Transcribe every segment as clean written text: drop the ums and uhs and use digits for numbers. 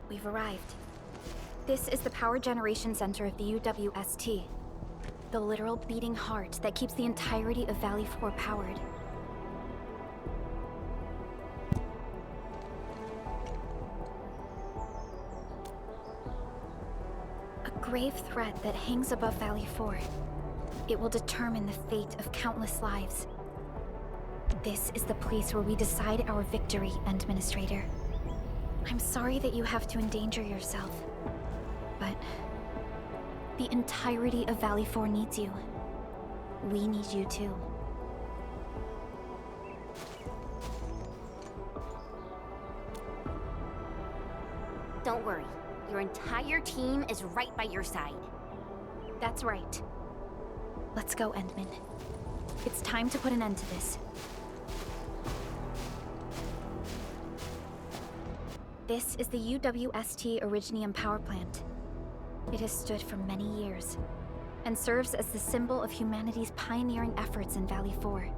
We've arrived. This is the power generation center of the UWST. The literal beating heart that keeps the entirety of Valley 4 powered. A grave threat that hangs above Valley 4. It will determine the fate of countless lives. This is the place where we decide our victory, Administrator. I'm sorry that you have to endanger yourself, but the entirety of Valley 4 needs you. We need you too. Don't worry. Your entire team is right by your side. That's right. Let's go, Endmin. It's time to put an end to this. This is the UWST Originium power plant. It has stood for many years, and serves as the symbol of humanity's pioneering efforts in Valley 4.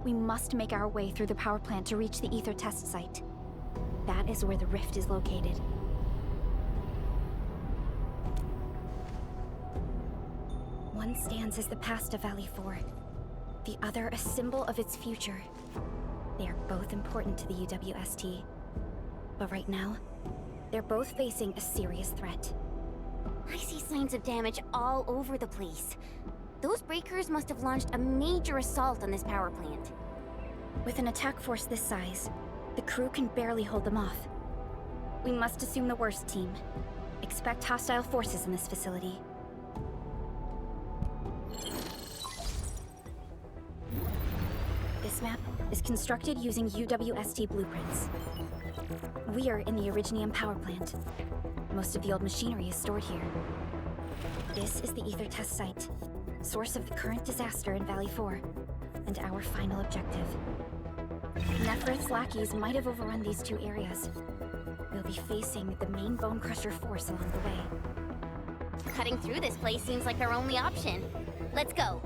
We must make our way through the power plant to reach the Ether test site. That is where the rift is located. One stands as the past of Valley 4, the other a symbol of its future. They are both important to the UWST. But right now, they're both facing a serious threat. I see signs of damage all over the place. Those breakers must have launched a major assault on this power plant. With an attack force this size, the crew can barely hold them off. We must assume the worst, team. Expect hostile forces in this facility. This map is constructed using UWST blueprints. We are in the Originium power plant. Most of the old machinery is stored here. This is the Ether test site, source of the current disaster in Valley 4, and our final objective. Nefereth's lackeys might have overrun these two areas. We'll be facing the main Bone Crusher force along the way. Cutting through this place seems like our only option. Let's go.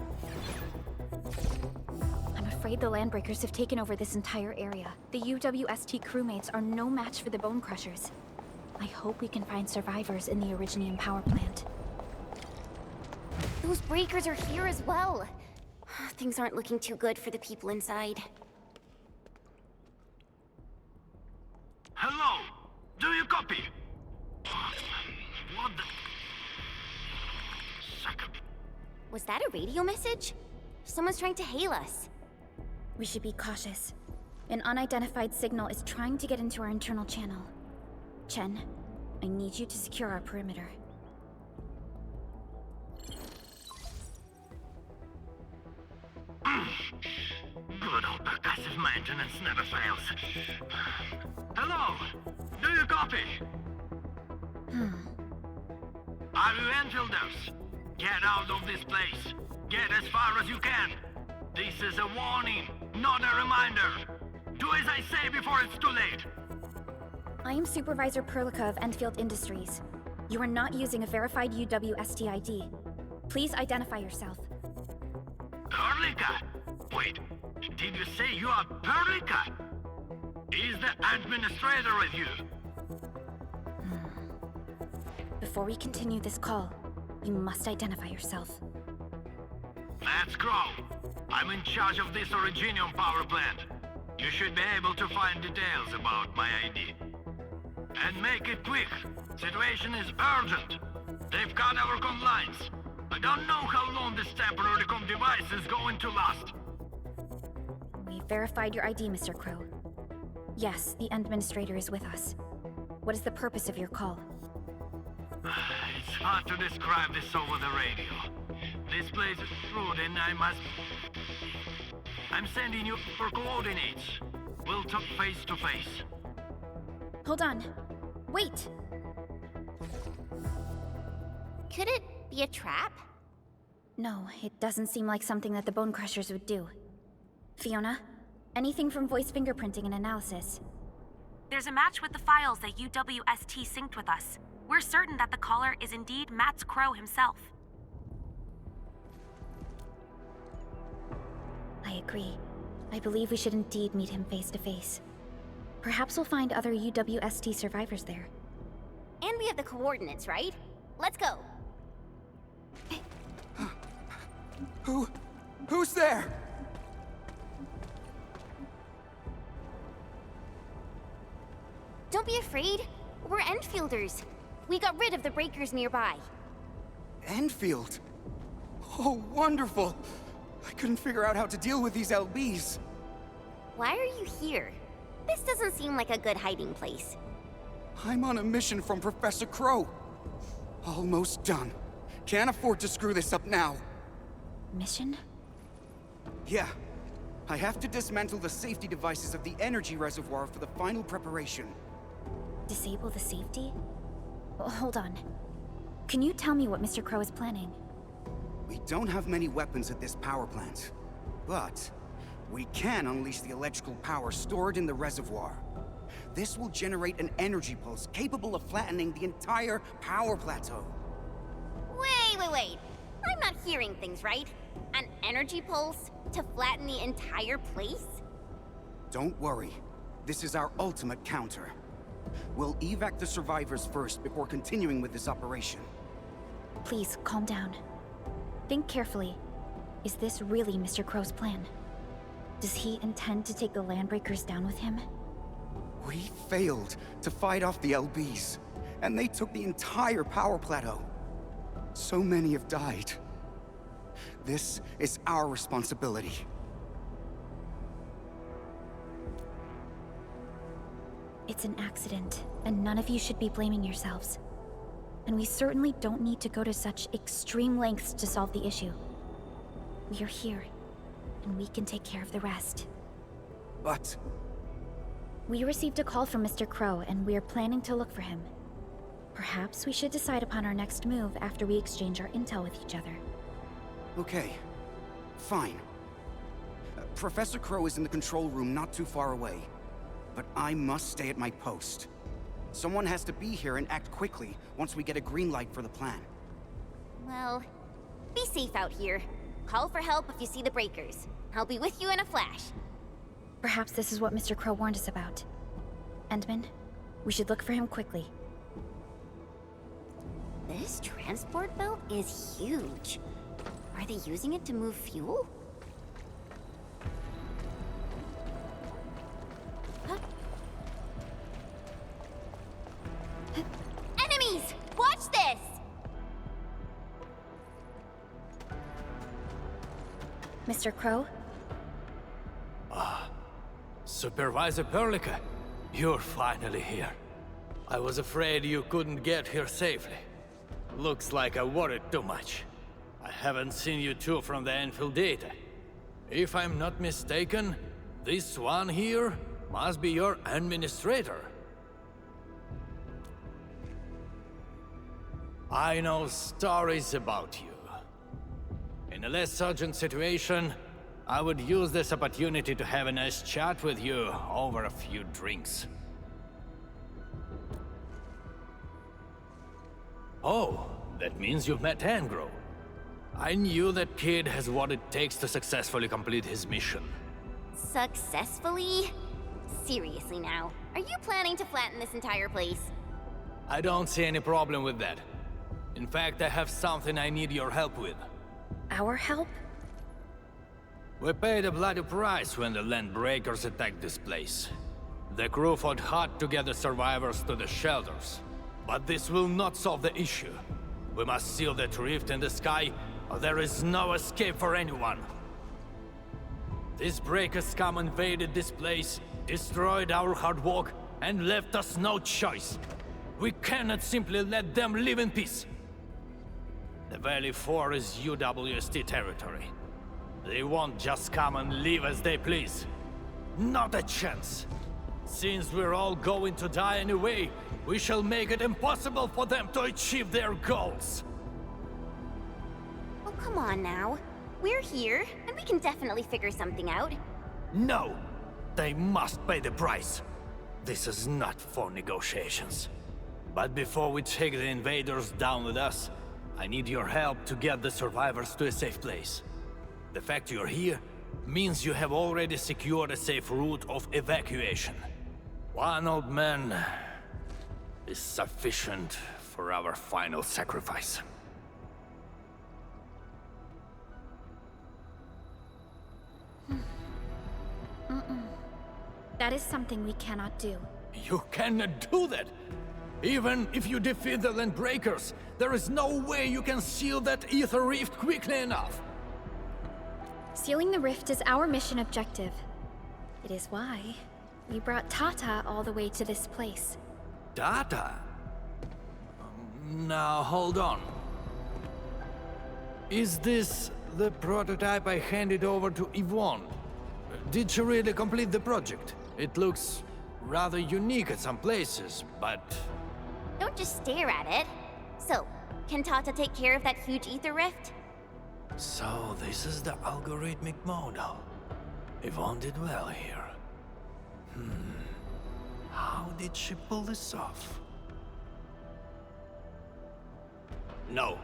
I'm afraid the Landbreakers have taken over this entire area. The UWST crewmates are no match for the Bone Crushers. I hope we can find survivors in the Originium power plant. Those breakers are here as well. Things aren't looking too good for the people inside. Hello! Do you copy? What the... Second. Was that a radio message? Someone's trying to hail us. We should be cautious. An unidentified signal is trying to get into our internal channel. Chen, I need you to secure our perimeter. Good old percussive maintenance never fails. Hello! Do you copy? Are you Enfielders? Get out of this place. Get as far as you can. This is a warning, not a reminder. Do as I say before it's too late. I am Supervisor Perlica of Endfield Industries. You are not using a verified UWST ID. Please identify yourself. Perlica? Wait, did you say you are Perlica? Is the administrator with you? Before we continue this call, you must identify yourself. Let's go. I'm in charge of this Originium power plant. You should be able to find details about my ID. And make it quick. Situation is urgent. They've cut our comm lines. I don't know how long this temporary comm device is going to last. We verified your ID, Mr. Crow. Yes, the administrator is with us. What is the purpose of your call? It's hard to describe this over the radio. This place is rude and I'm sending you for coordinates. We'll talk face to face. Hold on. Wait! Could it be a trap? No, it doesn't seem like something that the Bone Crushers would do. Fiona, anything from voice fingerprinting and analysis? There's a match with the files that UWST synced with us. We're certain that the caller is indeed Matt's Crow himself. I agree. I believe we should indeed meet him face to face. Perhaps we'll find other UWST survivors there. we have the coordinates, right? Let's go. Who's there? Don't be afraid. We're Enfielders. We got rid of the breakers nearby. Endfield? Oh, wonderful! I couldn't figure out how to deal with these LBs. Why are you here? This doesn't seem like a good hiding place. I'm on a mission from Professor Crow. Almost done. Can't afford to screw this up now. Mission? Yeah. I have to dismantle the safety devices of the energy reservoir for the final preparation. Disable the safety? Hold on. Can you tell me what Mr. Crow is planning? We don't have many weapons at this power plant, but we can unleash the electrical power stored in the reservoir. This will generate an energy pulse capable of flattening the entire power plateau. Wait. I'm not hearing things right. An energy pulse to flatten the entire place? Don't worry. This is our ultimate counter. We'll evac the survivors first before continuing with this operation. Please, calm down. Think carefully. Is this really Mr. Crow's plan? Does he intend to take the Landbreakers down with him? We failed to fight off the LBs, and they took the entire power plateau. So many have died. This is our responsibility. It's an accident, and none of you should be blaming yourselves. And we certainly don't need to go to such extreme lengths to solve the issue. We are here, and we can take care of the rest. But We received a call from Mr. Crow, and we are planning to look for him. Perhaps we should decide upon our next move after we exchange our intel with each other. okay, fine. Professor Crow is in the control room not too far away. But I must stay at my post. Someone has to be here and act quickly once we get a green light for the plan. Well, be safe out here. Call for help if you see the breakers. I'll be with you in a flash. Perhaps this is what Mr. Crow warned us about. Endmin, we should look for him quickly. This transport belt is huge. Are they using it to move fuel? Enemies! Watch this! Mr. Crow? Supervisor Perlica, you're finally here. I was afraid you couldn't get here safely. Looks like I worried too much. I haven't seen you two from the Enfield data. If I'm not mistaken, this one here must be your administrator. I know stories about you. In a less urgent situation, I would use this opportunity to have a nice chat with you over a few drinks. Oh, that means you've met Angro. I knew that kid has what it takes to successfully complete his mission. Successfully? Seriously now, are you planning to flatten this entire place? I don't see any problem with that. In fact, I have something I need your help with. Our help? We paid a bloody price when the Landbreakers attacked this place. The crew fought hard to get the survivors to the shelters. But this will not solve the issue. We must seal that rift in the sky, or there is no escape for anyone. These breakers scum invaded this place, destroyed our hard work, and left us no choice. We cannot simply let them live in peace. The Valley 4 is UWST territory. They won't just come and live as they please. Not a chance. Since we're all going to die anyway, we shall make it impossible for them to achieve their goals. Oh, come on now. We're here, and we can definitely figure something out. No! They must pay the price. This is not for negotiations. But before we take the invaders down with us, I need your help to get the survivors to a safe place. The fact you're here means you have already secured a safe route of evacuation. One old man is sufficient for our final sacrifice. That is something we cannot do. You cannot do that! Even if you defeat the Landbreakers, there is no way you can seal that ether rift quickly enough! Sealing the rift is our mission objective. It is why we brought Tata all the way to this place. Data? Now, hold on. Is this the prototype I handed over to Yvonne? Did she really complete the project? It looks rather unique at some places, but... Don't just stare at it. So, can Tata take care of that huge ether rift? So, this is the algorithmic model. Yvonne did well here. How did she pull this off? No.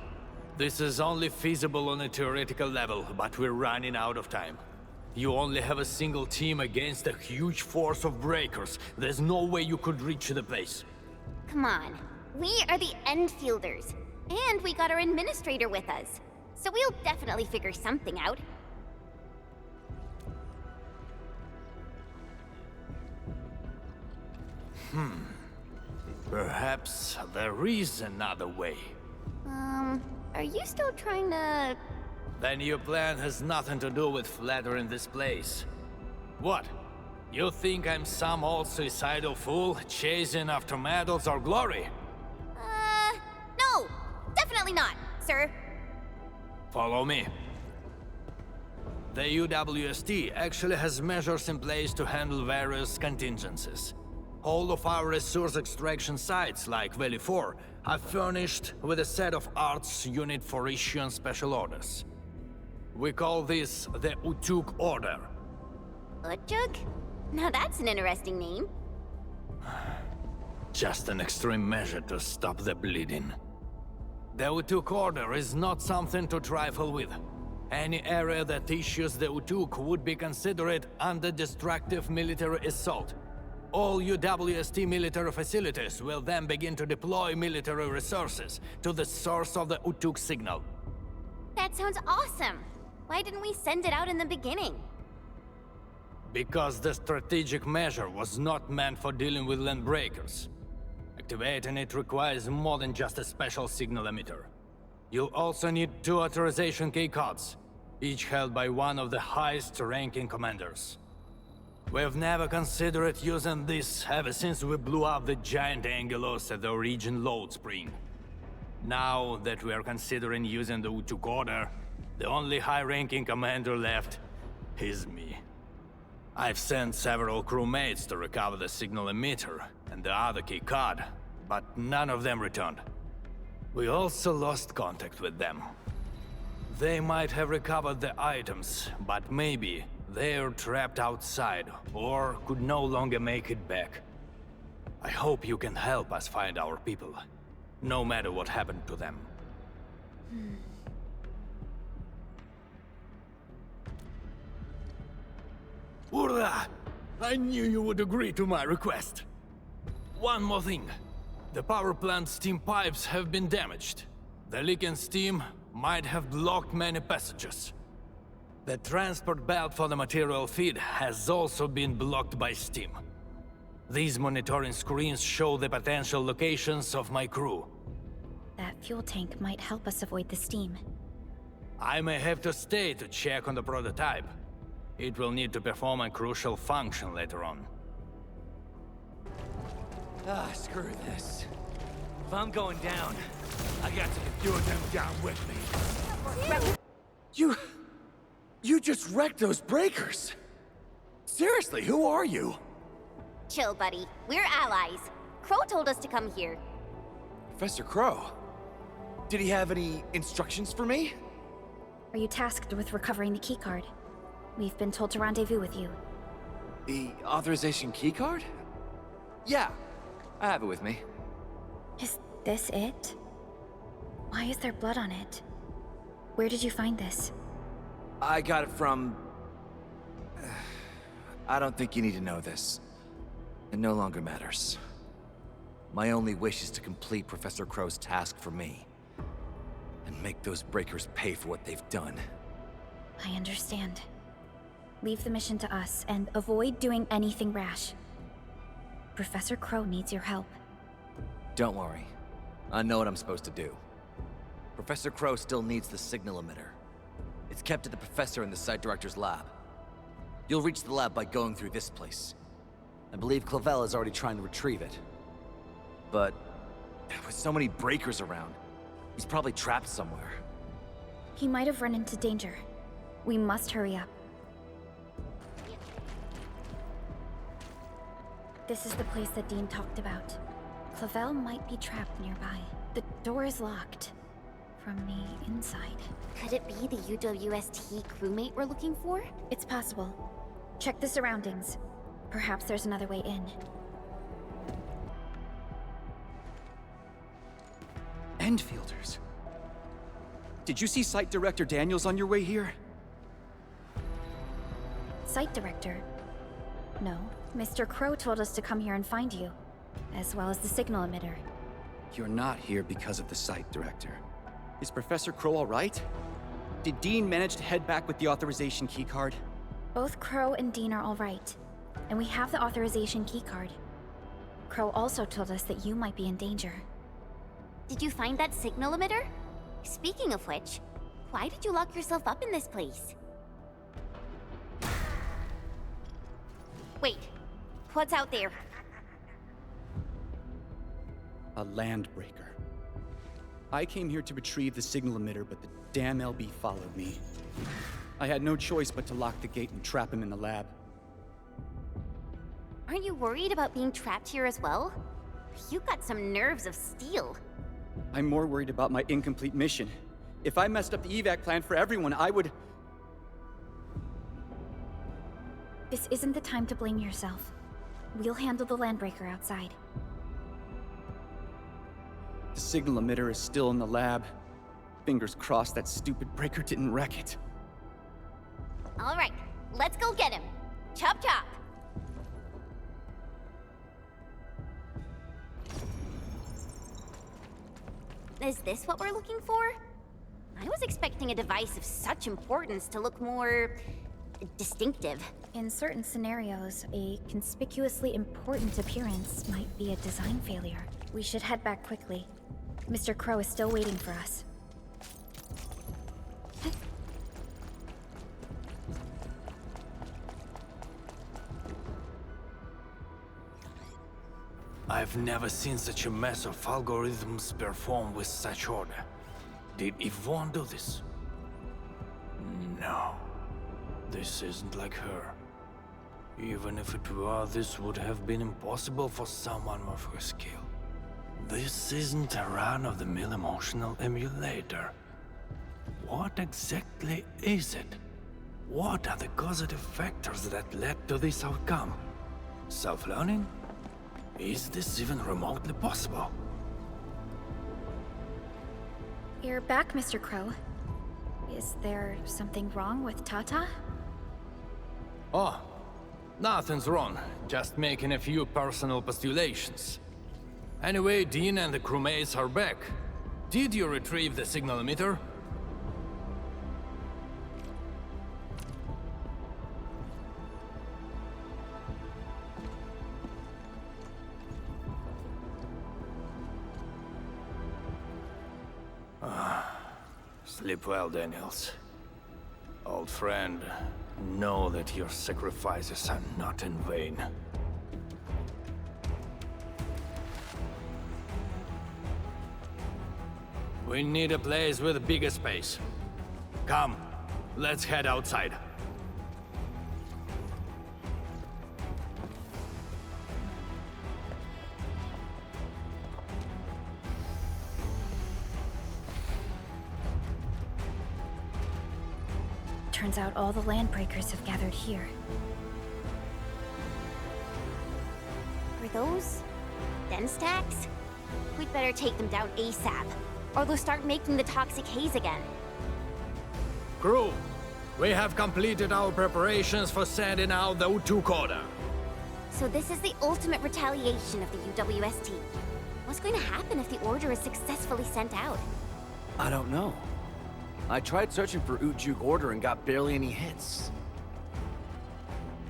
This is only feasible on a theoretical level, but we're running out of time. You only have a single team against a huge force of breakers. There's no way you could reach the place. Come on. We are the Endfielders. And we got our administrator with us. So we'll definitely figure something out. Perhaps there is another way. Are you still trying to... Then your plan has nothing to do with flattering this place. What? You think I'm some old suicidal fool chasing after medals or glory? No! Definitely not, sir. Follow me. The UWST actually has measures in place to handle various contingencies. All of our resource extraction sites, like Valley 4, are furnished with a set of arts unit for issuing special orders. We call this the Utjug Order. Utjug? Now that's an interesting name. Just an extreme measure to stop the bleeding. The Utjug Order is not something to trifle with. Any area that issues the Utjug would be considered under destructive military assault. All UWST military facilities will then begin to deploy military resources to the source of the Utjug signal. That sounds awesome. Why didn't we send it out in the beginning? Because the strategic measure was not meant for dealing with Landbreakers. Activating it requires more than just a special signal emitter. You'll also need 2 authorization keycards, each held by one of the highest-ranking commanders. We've never considered using this ever since we blew up the giant Angelos at the Origin load spring. Now that we are considering using the Utjug Order, the only high-ranking commander left is me. I've sent several crewmates to recover the signal emitter and the other key card, but none of them returned. We also lost contact with them. They might have recovered the items, but maybe they're trapped outside or could no longer make it back. I hope you can help us find our people, no matter what happened to them. Urla! I knew you would agree to my request. One more thing. The power plant's steam pipes have been damaged. The leaking steam might have blocked many passages. The transport belt for the material feed has also been blocked by steam. These monitoring screens show the potential locations of my crew. That fuel tank might help us avoid the steam. I may have to stay to check on the prototype. It will need to perform a crucial function later on. Screw this. If I'm going down, I got to get a few of them down with me. You just wrecked those breakers! Seriously, who are you? Chill, buddy. We're allies. Crow told us to come here. Professor Crow? Did he have any instructions for me? Are you tasked with recovering the keycard? We've been told to rendezvous with you. The authorization keycard? Yeah, I have it with me. Is this it? Why is there blood on it? Where did you find this? I got it from... I don't think you need to know this. It no longer matters. My only wish is to complete Professor Crow's task for me. And make those breakers pay for what they've done. I understand. Leave the mission to us, and avoid doing anything rash. Professor Crow needs your help. Don't worry. I know what I'm supposed to do. Professor Crow still needs the signal emitter. It's kept at the professor in the site director's lab. You'll reach the lab by going through this place. I believe Clavel is already trying to retrieve it. But with so many breakers around, he's probably trapped somewhere. He might have run into danger. We must hurry up. This is the place that Dean talked about. Clavel might be trapped nearby. The door is locked from the inside. Could it be the UWST crewmate we're looking for? It's possible. Check the surroundings. Perhaps there's another way in. Endfielders. Did you see Site Director Daniels on your way here? Site director? No. Mr. Crow told us to come here and find you, as well as the signal emitter. You're not here because of the Site Director. Is Professor Crow all right? Did Dean manage to head back with the authorization keycard? Both Crow and Dean are all right, and we have the authorization keycard. Crow also told us that you might be in danger. Did you find that signal emitter? Speaking of which, why did you lock yourself up in this place? Wait, what's out there? A landbreaker. I came here to retrieve the signal emitter, but the damn LB followed me. I had no choice but to lock the gate and trap him in the lab. Aren't you worried about being trapped here as well? You got some nerves of steel. I'm more worried about my incomplete mission. If I messed up the evac plan for everyone, I would... This isn't the time to blame yourself. We'll handle the landbreaker outside. The signal emitter is still in the lab. Fingers crossed that stupid breaker didn't wreck it. All right, let's go get him. Chop chop. Is this what we're looking for? I was expecting a device of such importance to look more... distinctive. In certain scenarios, a conspicuously important appearance might be a design failure. We should head back quickly. Mr. Crow is still waiting for us. I've never seen such a mess of algorithms performed with such order. Did Yvonne do this? No. This isn't like her. Even if it were, this would have been impossible for someone of her skill. This isn't a run-of-the-mill emotional emulator. What exactly is it? What are the causative factors that led to this outcome? Self-learning? Is this even remotely possible? You're back, Mr. Crow. Is there something wrong with Tata? Oh, nothing's wrong. Just making a few personal postulations. Anyway, Dean and the crewmates are back. Did you retrieve the signal emitter? Sleep well, Daniels. Old friend, know that your sacrifices are not in vain. We need a place with a bigger space. Come, let's head outside. Turns out all the landbreakers have gathered here. Were those... den stacks? We'd better take them down ASAP, or they'll start making the toxic haze again. Crew, we have completed our preparations for sending out the U2 coder. So this is the ultimate retaliation of the UWST. What's going to happen if the order is successfully sent out? I don't know. I tried searching for Utjug order and got barely any hits.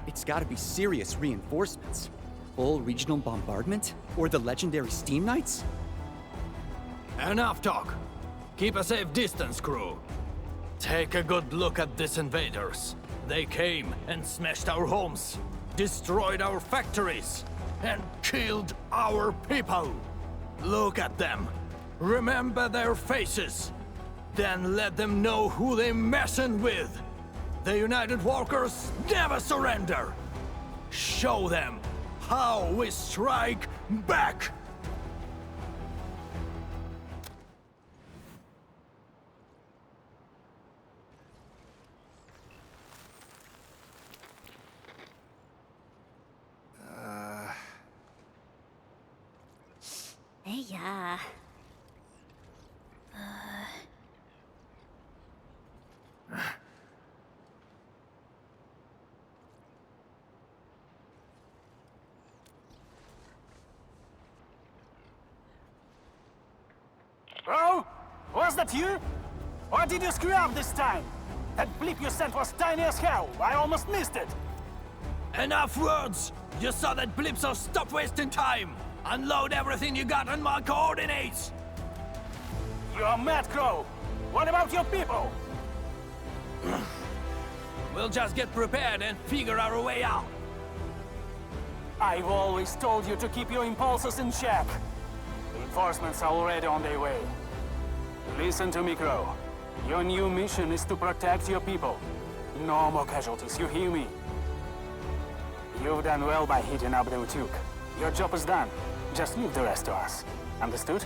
It's gotta be serious reinforcements. Full regional bombardment? Or the legendary Steam Knights? Enough talk. Keep a safe distance, crew. Take a good look at these invaders. They came and smashed our homes, destroyed our factories, and killed our people. Look at them. Remember their faces. Then let them know who they're messing with. The United Walkers never surrender. Show them how we strike back. Hey, yeah. Bro? Was that you? Or did you screw up this time? That blip you sent was tiny as hell. I almost missed it. Enough words! You saw that blip, so stop wasting time! Unload everything you got on my coordinates! You're mad, Crow. What about your people? We'll just get prepared and figure our way out. I've always told you to keep your impulses in check. Reinforcements are already on their way. Listen to me, Crow. Your new mission is to protect your people. No more casualties, you hear me? You've done well by heating up the Utjug. Your job is done. Just leave the rest to us. Understood?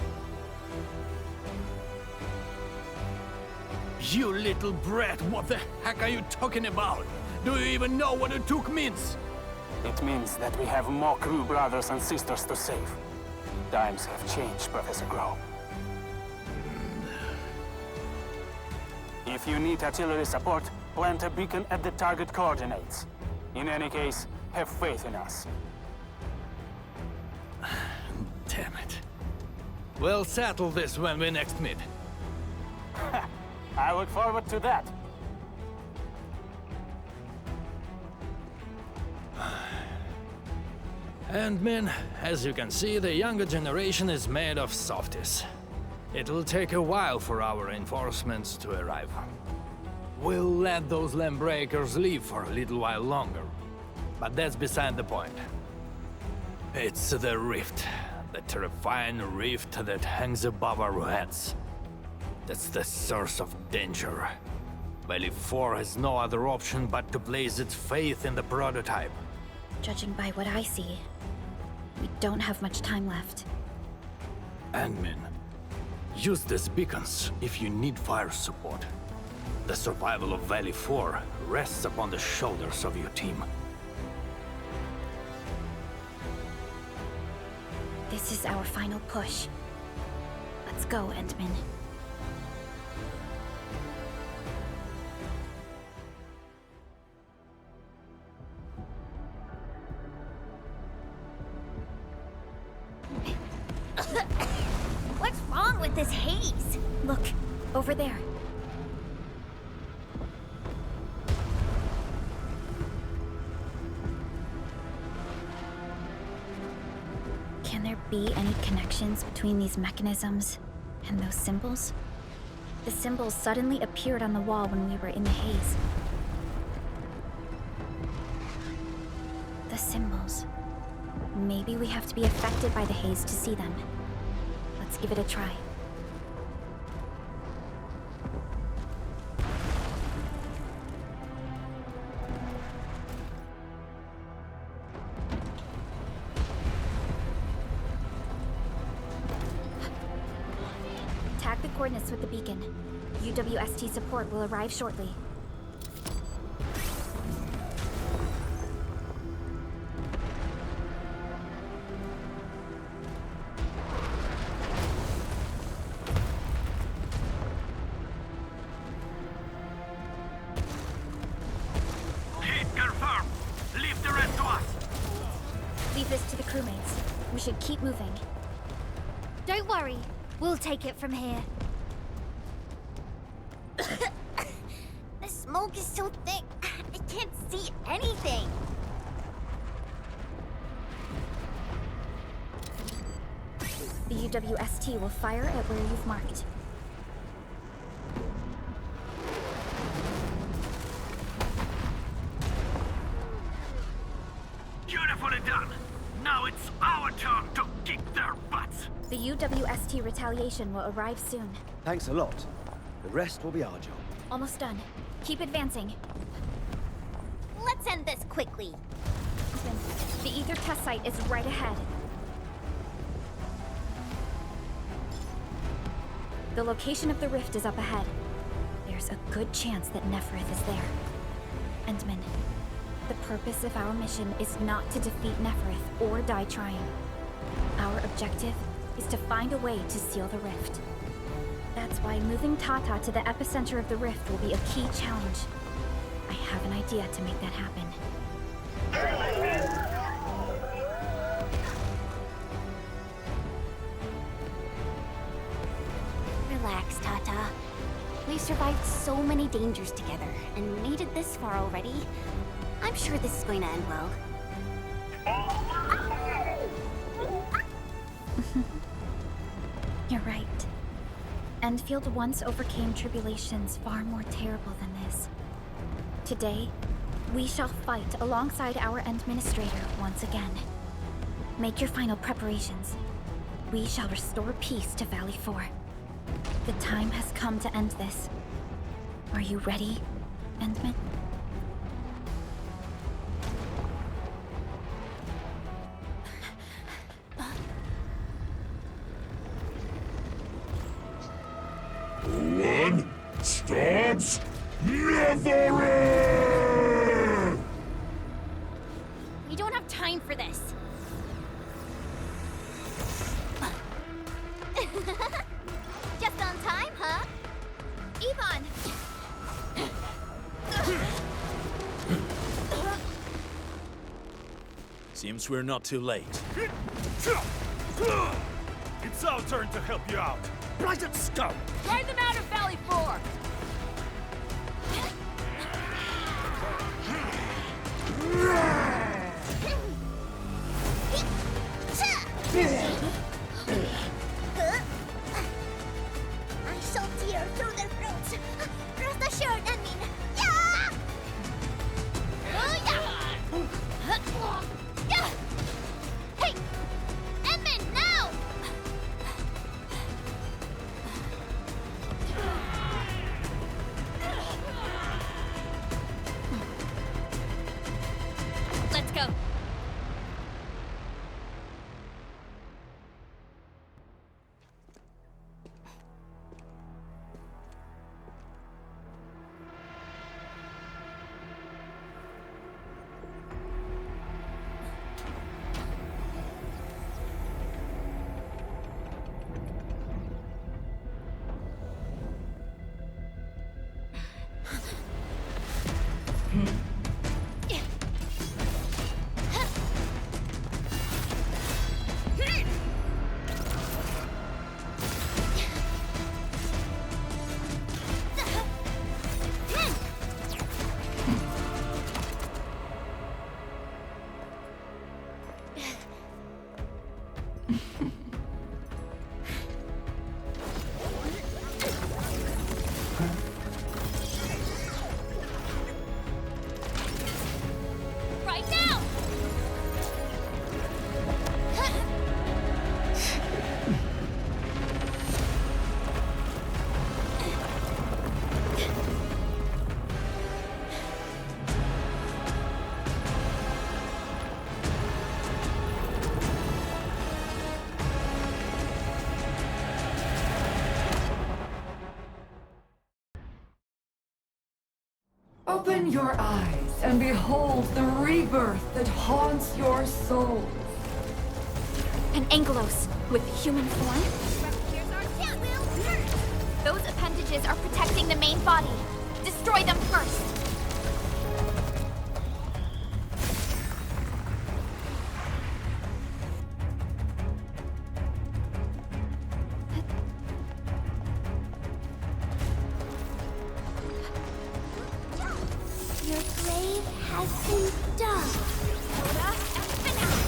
You little brat, what the heck are you talking about? Do you even know what Utjug means? It means that we have more crew brothers and sisters to save. Times have changed, Professor Crow. If you need artillery support, plant a beacon at the target coordinates. In any case, have faith in us. Damn it. We'll settle this when we next meet. I look forward to that. Endmin, as you can see, the younger generation is made of softies. It'll take a while for our reinforcements to arrive. We'll let those land breakers live for a little while longer. But that's beside the point. It's the rift. The terrifying rift that hangs above our heads. That's the source of danger. Valley 4 has no other option but to place its faith in the prototype. Judging by what I see, we don't have much time left. Endmin, use these beacons if you need fire support. The survival of Valley 4 rests upon the shoulders of your team. This is our final push. Let's go, Endmin. What's wrong with this haze? Look, over there. Can there be any connections between these mechanisms and those symbols? The symbols suddenly appeared on the wall when we were in the haze. The symbols. Maybe we have to be affected by the haze to see them. Let's give it a try. Tag the coordinates with the beacon. UWST support will arrive shortly. Hit confirmed. Leave the rest to us. Leave this to the crewmates. We should keep moving. worry. We'll take it from here. The smoke is so thick, I can't see anything. The UWST will fire at where you've marked. Beautifully done. Now it's our turn to kick their butts. The UWST retaliation will arrive soon. Thanks a lot. The rest will be our job. Almost done. Keep advancing. Let's end this quickly. The ether test site is right ahead. The location of the rift is up ahead. There's a good chance that Neferith is there. Endmin, the purpose of our mission is not to defeat Neferith or die trying. Our objective is to find a way to seal the rift. That's why moving Tata to the epicenter of the rift will be a key challenge. I have an idea to make that happen. Relax, Tata. We've survived so many dangers together and made it this far already. I'm sure this is going to end well. You're right. Endfield once overcame tribulations far more terrible than this. Today, we shall fight alongside our Administrator once again. Make your final preparations. We shall restore peace to Valley 4. The time has come to end this. Are you ready, Endmin? One stops never! We don't have time for this. Just on time, huh? Yvonne! Seems we're not too late. It's our turn to help you out. Blighted scum! Drive them out of Valley 4! I shall tear through their throats. Rest assured, Endmin. Yeah! Yeah! Hey! Endmin, now! Let's go. Right now! Open your eyes and behold the rebirth that haunts your soul. An Angelos with human form? Here's our chance. Those appendages are protecting the main body. Destroy them first. has been done. Coda and finish.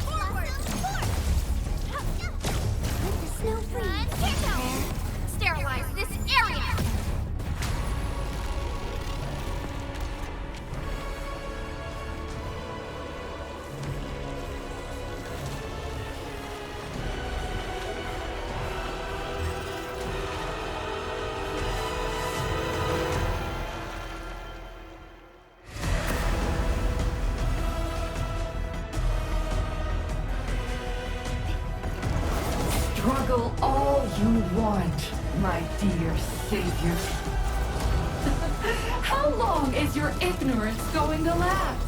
Forward! Let the snow freeze. Sterilize this area! Struggle all you want, my dear savior. How long is your ignorance going to last?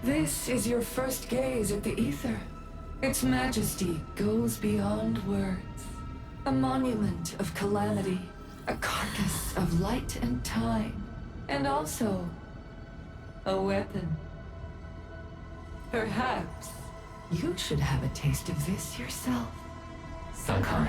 This is your first gaze at the ether. Its majesty goes beyond words. A monument of calamity, a carcass of light and time, and also a weapon. Perhaps you should have a taste of this yourself, Sankar.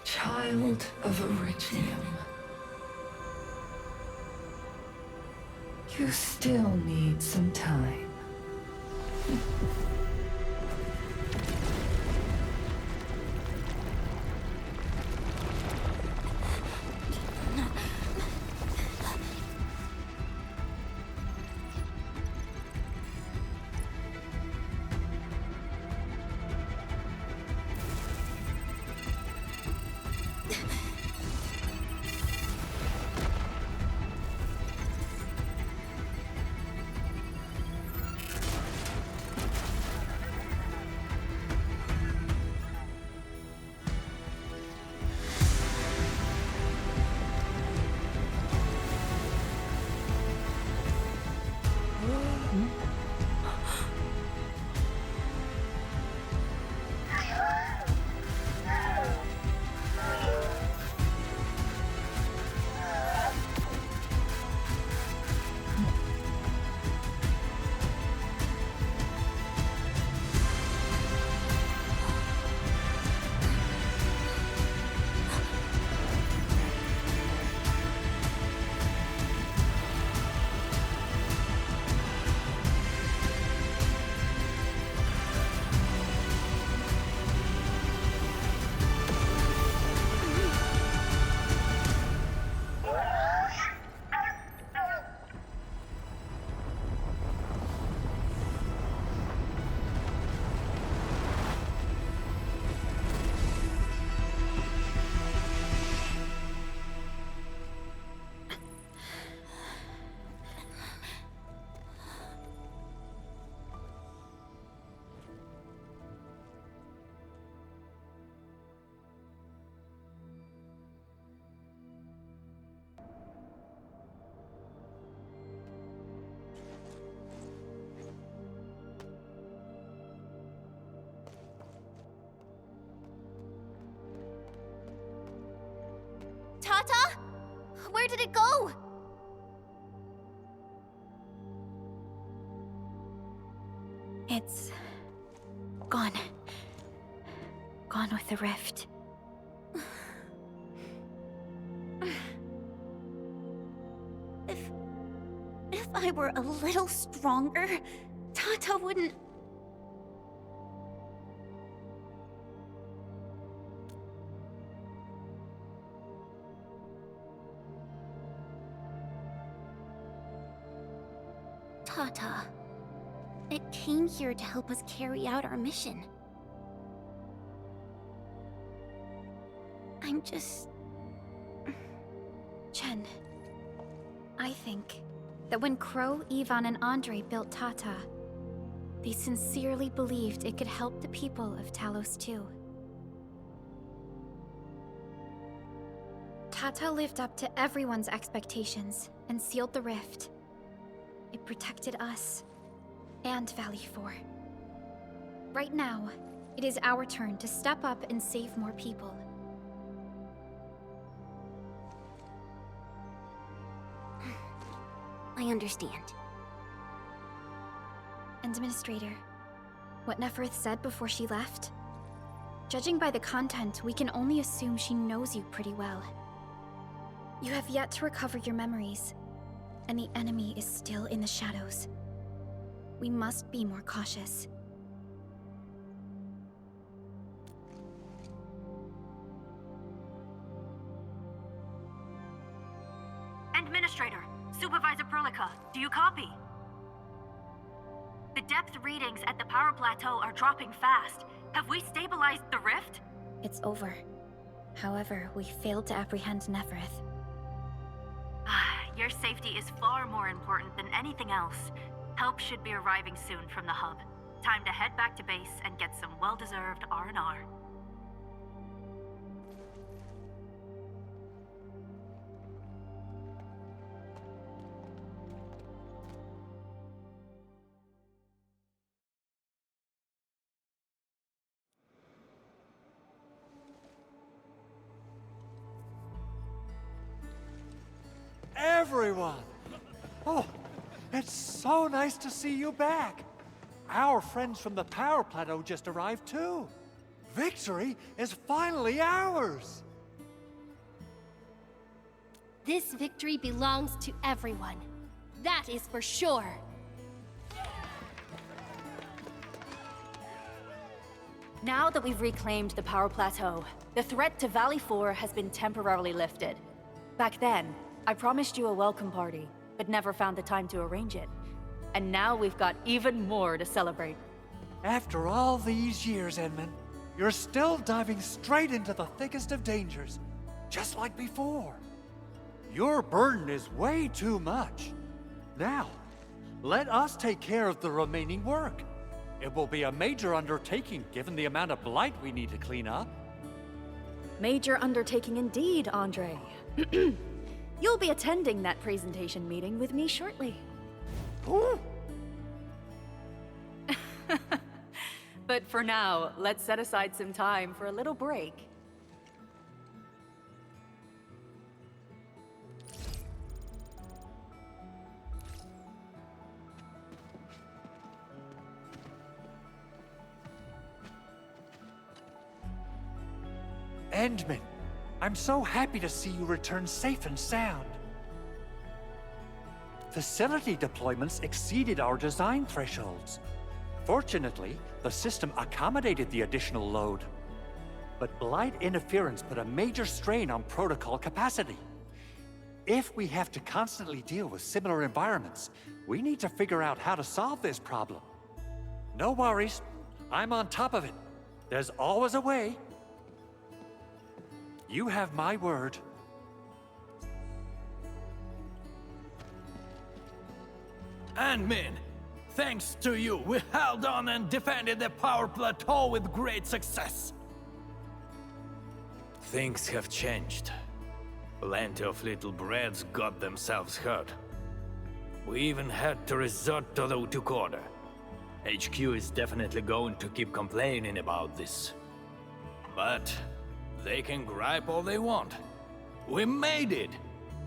Child of Originium. You still need some time. Tata? Where did it go? It's... gone. Gone with the rift. If I were a little stronger, Tata wouldn't... Tata, it came here to help us carry out our mission. I'm just... Chen, I think that when Crow, Ivan, and Andre built Tata, they sincerely believed it could help the people of Talos too. Tata lived up to everyone's expectations and sealed the rift. It protected us and Valley 4. Right now, it is our turn to step up and save more people. I understand. Administrator, what Neferth said before she left? Judging by the content, we can only assume she knows you pretty well. You have yet to recover your memories, and the enemy is still in the shadows. We must be more cautious. Administrator, Supervisor Perlica, do you copy? The depth readings at the power plateau are dropping fast. Have we stabilized the rift? It's over. However, we failed to apprehend Neferth. Your safety is far more important than anything else. Help should be arriving soon from the hub. Time to head back to base and get some well-deserved R&R. Everyone! Oh, it's so nice to see you back. Our friends from the power plateau just arrived too. Victory is finally ours! This victory belongs to everyone. That is for sure. Now that we've reclaimed the power plateau, the threat to Valley 4 has been temporarily lifted. Back then, I promised you a welcome party, but never found the time to arrange it. And now we've got even more to celebrate. After all these years, Endmin, you're still diving straight into the thickest of dangers, just like before. Your burden is way too much. Now, let us take care of the remaining work. It will be a major undertaking given the amount of blight we need to clean up. Major undertaking indeed, Andre. You'll be attending that presentation meeting with me shortly. Ooh. But for now, let's set aside some time for a little break. Endmin, I'm so happy to see you return safe and sound. Facility deployments exceeded our design thresholds. Fortunately, the system accommodated the additional load. But blight interference put a major strain on protocol capacity. If we have to constantly deal with similar environments, we need to figure out how to solve this problem. No worries, I'm on top of it. There's always a way. You have my word. Endmin, thanks to you, we held on and defended the power plateau with great success. Things have changed. Plenty of little brats got themselves hurt. We even had to resort to the Utjug order. HQ is definitely going to keep complaining about this. But they can gripe all they want. We made it!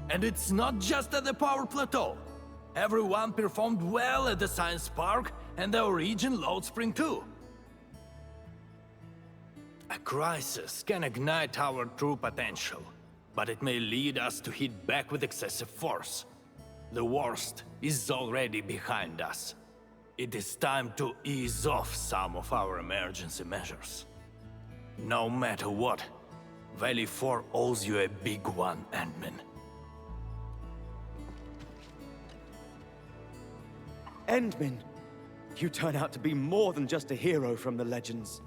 And it's not just at the power plateau. Everyone performed well at the science park, And our region load spring too. A crisis can ignite our true potential, but it may lead us to hit back with excessive force. The worst is already behind us. It is time to ease off some of our emergency measures. No matter what, Valley 4 owes you a big one, Endmin. Endmin! You turn out to be more than just a hero from the legends.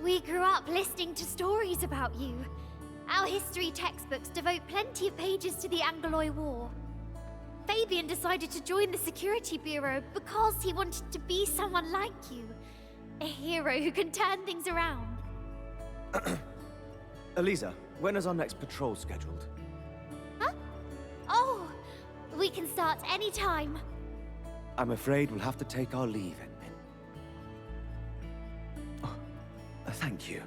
We grew up listening to stories about you. Our history textbooks devote plenty of pages to the Angloy War. Fabian decided to join the Security Bureau because he wanted to be someone like you. A hero who can turn things around. Eliza, when is our next patrol scheduled? Huh? Oh, we can start anytime. I'm afraid we'll have to take our leave, Endmin. Oh, thank you.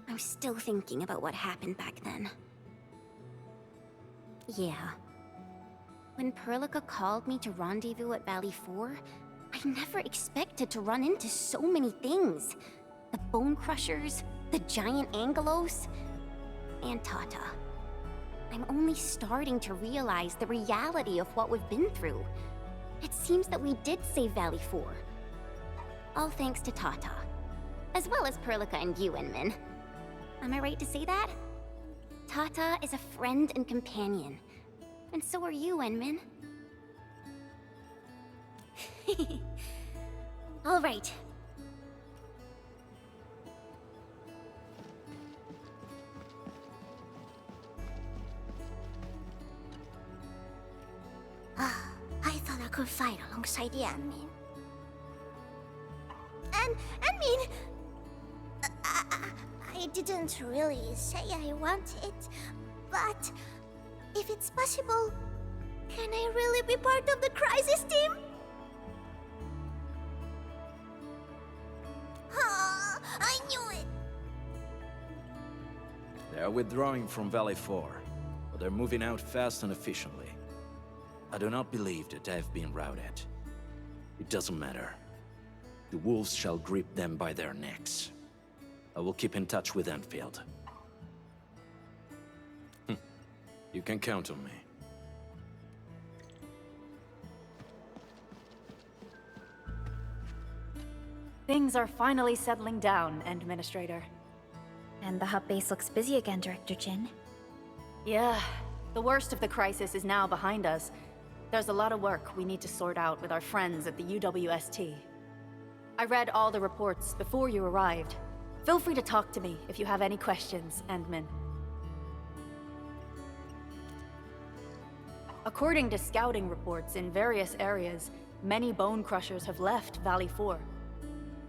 I'm still thinking about what happened back then. Yeah. When Perlica called me to rendezvous at Valley 4, I never expected to run into so many things. The Bone Crushers, the giant Angelos, and Tata. I'm only starting to realize the reality of what we've been through. It seems that we did save Valley 4. All thanks to Tata. As well as Perlica and you, Endmin. Am I right to say that? Tata is a friend and companion. And so are you, Endmin. All right. I thought I could fight alongside the Endmin. Endmin! I didn't really say I want it, but if it's possible, can I really be part of the crisis team? I knew it! They are withdrawing from Valley 4, but they're moving out fast and efficiently. I do not believe that they have been routed. It doesn't matter. The wolves shall grip them by their necks. I will keep in touch with Endfield. You can count on me. Things are finally settling down, Administrator. And the hub base looks busy again, Director Jin. Yeah, the worst of the crisis is now behind us. There's a lot of work we need to sort out with our friends at the UWST. I read all the reports before you arrived. Feel free to talk to me if you have any questions, Endmin. According to scouting reports in various areas, many Bone Crushers have left Valley 4.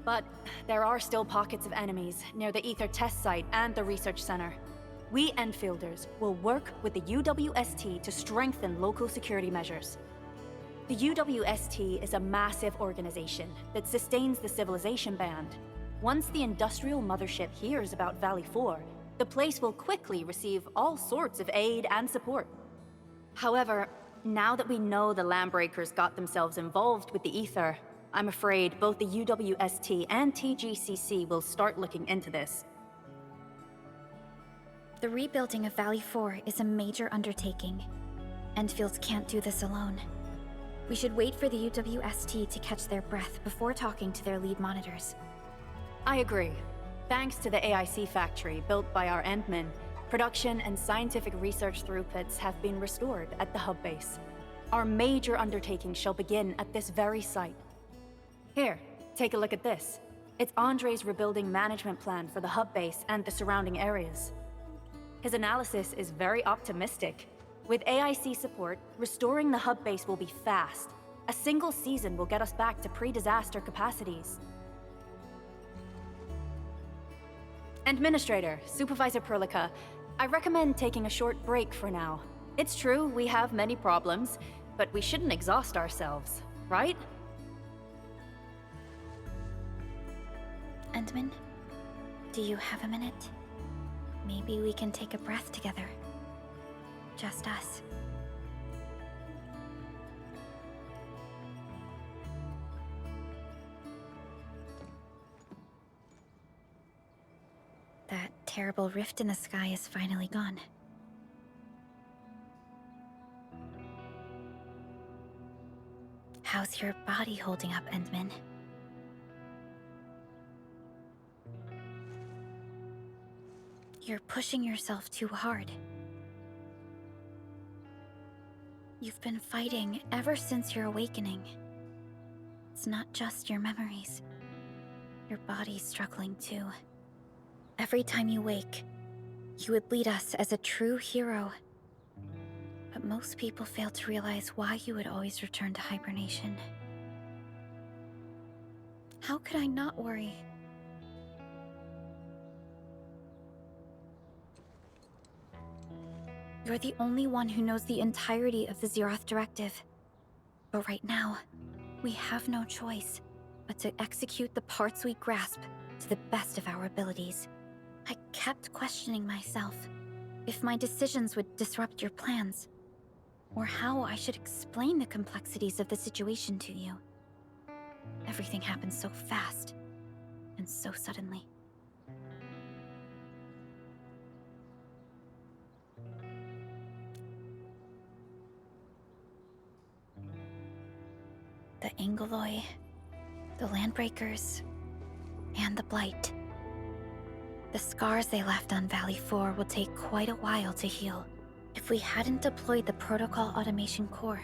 But there are still pockets of enemies near the Ether test site and the research center. We Enfielders will work with the UWST to strengthen local security measures. The UWST is a massive organization that sustains the Civilization Band. Once the industrial mothership hears about Valley 4, the place will quickly receive all sorts of aid and support. However, now that we know the Landbreakers got themselves involved with the Ether, I'm afraid both the UWST and TGCC will start looking into this. The rebuilding of Valley 4 is a major undertaking. Endfields can't do this alone. We should wait for the UWST to catch their breath before talking to their lead monitors. I agree. Thanks to the AIC factory built by our Endmin, production and scientific research throughputs have been restored at the hub base. Our major undertaking shall begin at this very site. Here, take a look at this. It's Andre's rebuilding management plan for the hub base and the surrounding areas. His analysis is very optimistic. With AIC support, restoring the hub base will be fast. A single season will get us back to pre-disaster capacities. Administrator, Supervisor Perlica, I recommend taking a short break for now. It's true, we have many problems, but we shouldn't exhaust ourselves, right? Endmin, do you have a minute? Maybe we can take a breath together. just us. That terrible rift in the sky is finally gone. How's your body holding up, Endmin? You're pushing yourself too hard. You've been fighting ever since your awakening. It's not just your memories. Your body's struggling too. Every time you wake, you would lead us as a true hero. But most people fail to realize why you would always return to hibernation. How could I not worry? You're the only one who knows the entirety of the Zeroth Directive. But right now, we have no choice but to execute the parts we grasp to the best of our abilities. I kept questioning myself if my decisions would disrupt your plans, or how I should explain the complexities of the situation to you. Everything happened so fast, and so suddenly. The Angeloi, the Landbreakers, and the Blight. The scars they left on Valley 4 will take quite a while to heal. If we hadn't deployed the Protocol Automation Core,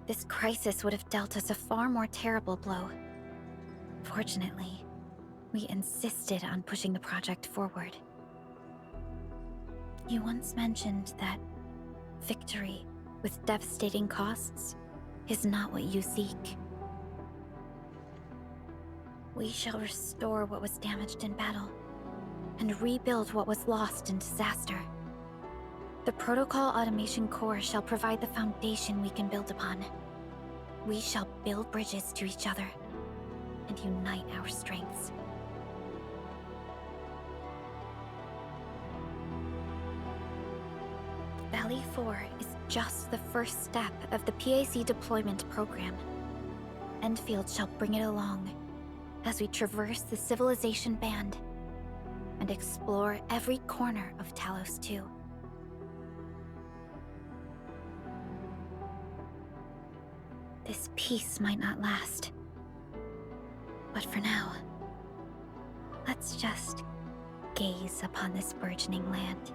this crisis would have dealt us a far more terrible blow. Fortunately, we insisted on pushing the project forward. You once mentioned that victory with devastating costs is not what you seek. We shall restore what was damaged in battle, and rebuild what was lost in disaster. The Protocol Automation Core shall provide the foundation we can build upon. We shall build bridges to each other, and unite our strengths. Valley 4 is just the first step of the PAC deployment program. Endfield shall bring it along as we traverse the Civilization Band and explore every corner of Talos 2. This peace might not last, but for now, let's just gaze upon this burgeoning land.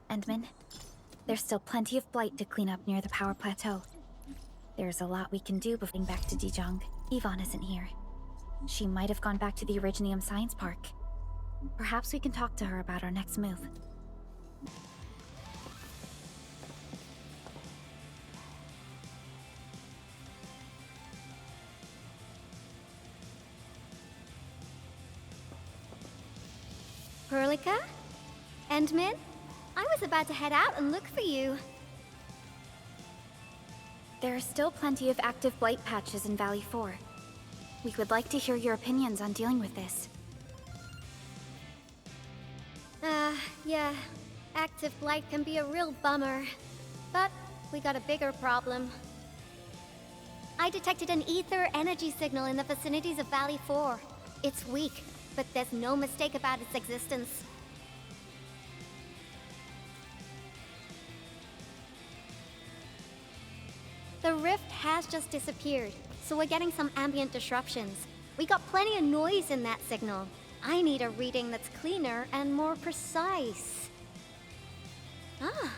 Endmin, there's still plenty of blight to clean up near the power plateau. There's a lot we can do before getting back to Utjug. Yvonne isn't here. She might have gone back to the Originium Science Park. Perhaps we can talk to her about our next move. Perlica? Endmin? I was about to head out and look for you. There are still plenty of active blight patches in Valley 4. We would like to hear your opinions on dealing with this. Yeah. Active blight can be a real bummer. But we got a bigger problem. I detected an ether energy signal in the vicinities of Valley 4. It's weak, but there's no mistake about its existence. The rift has just disappeared, so we're getting some ambient disruptions. We got plenty of noise in that signal. I need a reading that's cleaner and more precise. Ah,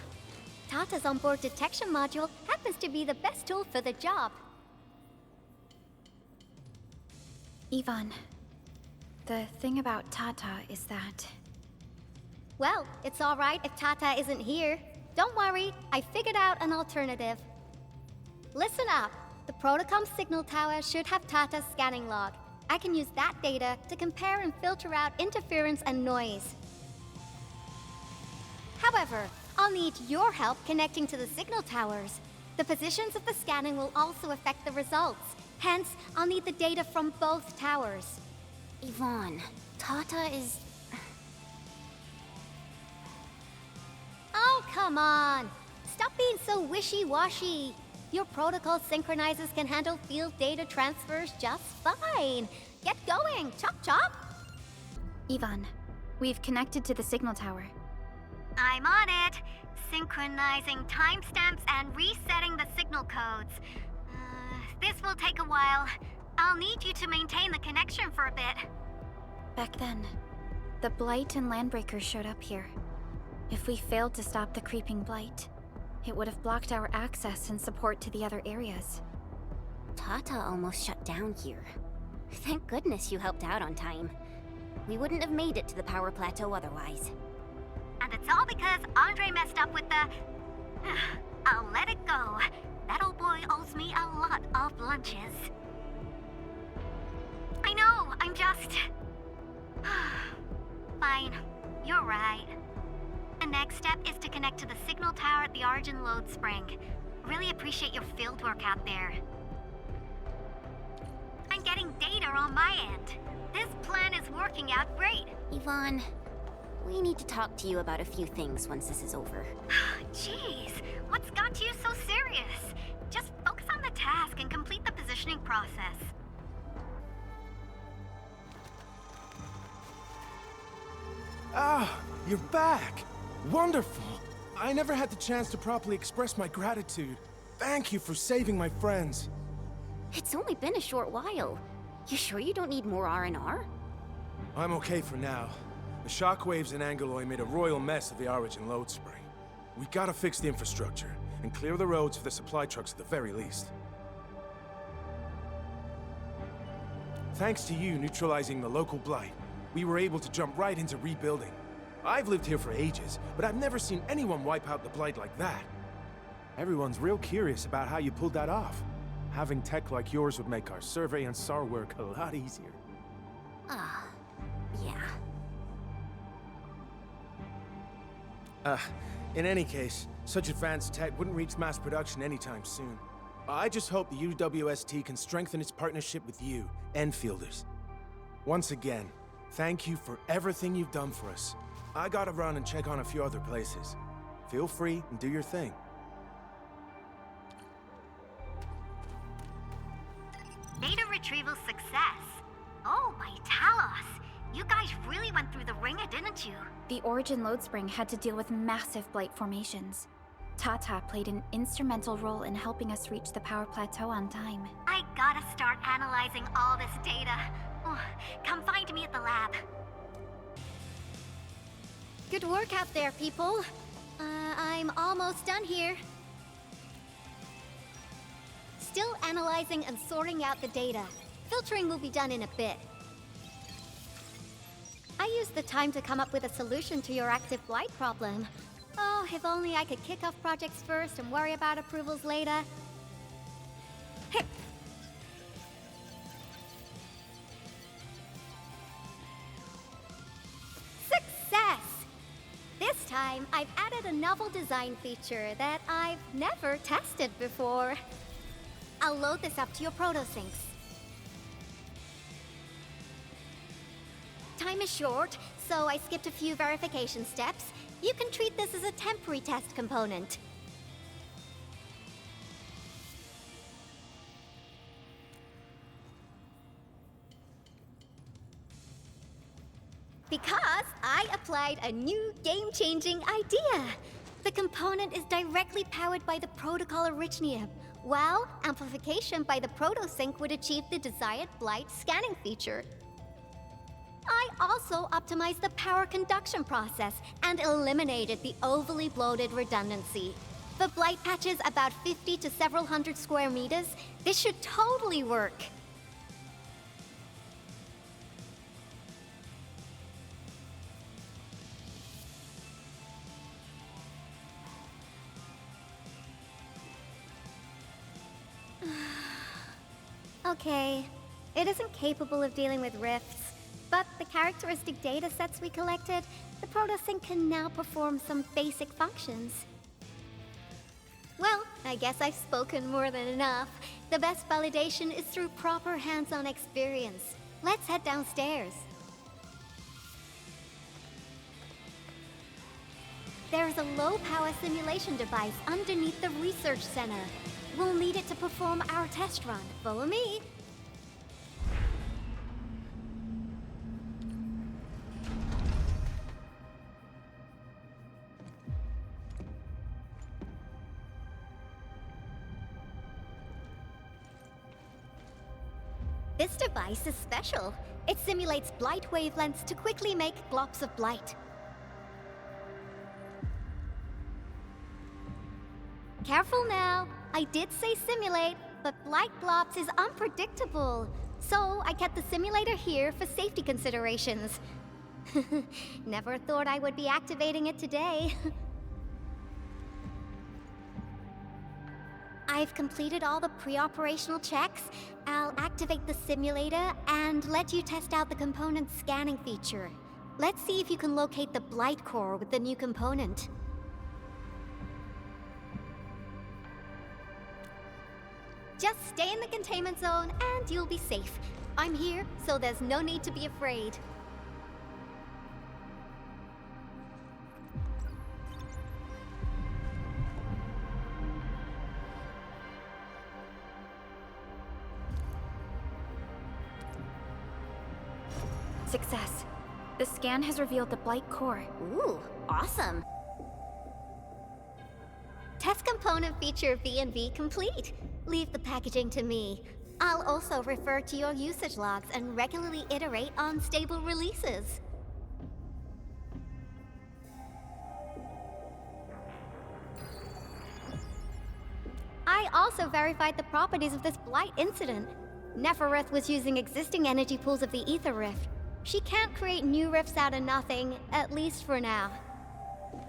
Tata's onboard detection module happens to be the best tool for the job. Yvonne, the thing about Tata is that... Well, it's alright if Tata isn't here. Don't worry, I figured out an alternative. Listen up. The Protocom signal tower should have Tata's scanning log. I can use that data to compare and filter out interference and noise. However, I'll need your help connecting to the signal towers. The positions of the scanning will also affect the results. Hence, I'll need the data from both towers. Yvonne, Tata is... Oh, come on! Stop being so wishy-washy. Your protocol synchronizers can handle field data transfers just fine. Get going, chop chop! Yvonne, we've connected to the signal tower. I'm on it. Synchronizing timestamps and resetting the signal codes. This will take a while. I'll need you to maintain the connection for a bit. Back then, the Blight and Landbreakers showed up here. If we failed to stop the creeping Blight, it would have blocked our access and support to the other areas. Tata almost shut down here. Thank goodness you helped out on time. We wouldn't have made it to the power plateau otherwise. And it's all because Andre messed up with the... I'll let it go. That old boy owes me a lot of lunches. I know, I'm just... Fine, you're right. The next step is to connect to the signal tower at the Origin Load Spring. Really appreciate your field work out there. I'm getting data on my end. This plan is working out great. Yvonne, we need to talk to you about a few things once this is over. Jeez, what's got you so serious? Just focus on the task and complete the positioning process. Ah, you're back! Wonderful! I never had the chance to properly express my gratitude. Thank you for saving my friends. It's only been a short while. You sure you don't need more R&R? I'm okay for now. The shockwaves in Angeloy made a royal mess of the Origin Load Spring. We gotta fix the infrastructure, and clear the roads for the supply trucks at the very least. Thanks to you neutralizing the local blight, we were able to jump right into rebuilding. I've lived here for ages, but I've never seen anyone wipe out the blight like that. Everyone's real curious about how you pulled that off. Having tech like yours would make our survey and SAR work a lot easier. Yeah. In any case, such advanced tech wouldn't reach mass production anytime soon. I just hope the UWST can strengthen its partnership with you, Enfielders. Once again, thank you for everything you've done for us. I gotta run and check on a few other places. Feel free and do your thing. Data retrieval success. Oh, my Talos. You guys really went through the ringer, didn't you? The Origin Load Spring had to deal with massive blight formations. Tata played an instrumental role in helping us reach the power plateau on time. I gotta start analyzing all this data. Oh, come find me at the lab. Good work out there, people. I'm almost done here. Still analyzing and sorting out the data. Filtering will be done in a bit. I used the time to come up with a solution to your active blight problem. Oh, if only I could kick off projects first and worry about approvals later. Success! This time, I've added a novel design feature that I've never tested before. I'll load this up to your protosyncs. Time is short, so I skipped a few verification steps. You can treat this as a temporary test component. Because I applied a new game-changing idea. The component is directly powered by the protocol Originium, while amplification by the protosync would achieve the desired blight scanning feature. I also optimized the power conduction process and eliminated the overly bloated redundancy. For blight patches about 50 to several hundred square meters, this should totally work. Okay, it isn't capable of dealing with rifts, But the characteristic data sets we collected, the Protosync can now perform some basic functions. Well, I guess I've spoken more than enough. The best validation is through proper hands-on experience. Let's head downstairs. There's a low-power simulation device underneath the research center. We'll need it to perform our test run. Follow me. This device is special. It simulates blight wavelengths to quickly make globs of blight. Careful now. I did say simulate, but blight globs is unpredictable. So I kept the simulator here for safety considerations. Never thought I would be activating it today. I've completed all the pre-operational checks. I'll activate the simulator and let you test out the component scanning feature. Let's see if you can locate the blight core with the new component. Just stay in the containment zone and you'll be safe. I'm here, so there's no need to be afraid. Success. The scan has revealed the blight core. Ooh, awesome. Test component feature V&V complete. Leave the packaging to me. I'll also refer to your usage logs and regularly iterate on stable releases. I also verified the properties of this blight incident. Nefereth was using existing energy pools of the Ether Rift. She can't create new rifts out of nothing, at least for now.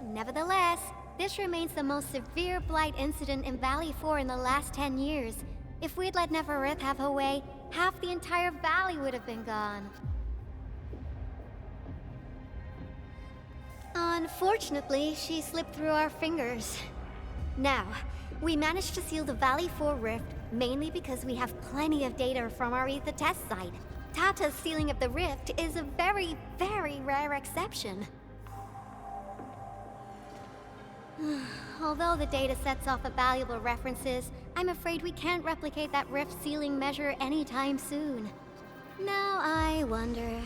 Nevertheless, this remains the most severe blight incident in Valley 4 in the last 10 years. If we'd let Nefereth have her way, half the entire valley would have been gone. Unfortunately, she slipped through our fingers. Now, we managed to seal the Valley 4 rift, mainly because we have plenty of data from our Ether test site. Tata's sealing of the rift is a very, very rare exception. Although the data sets offer valuable references, I'm afraid we can't replicate that rift sealing measure anytime soon. Now I wonder,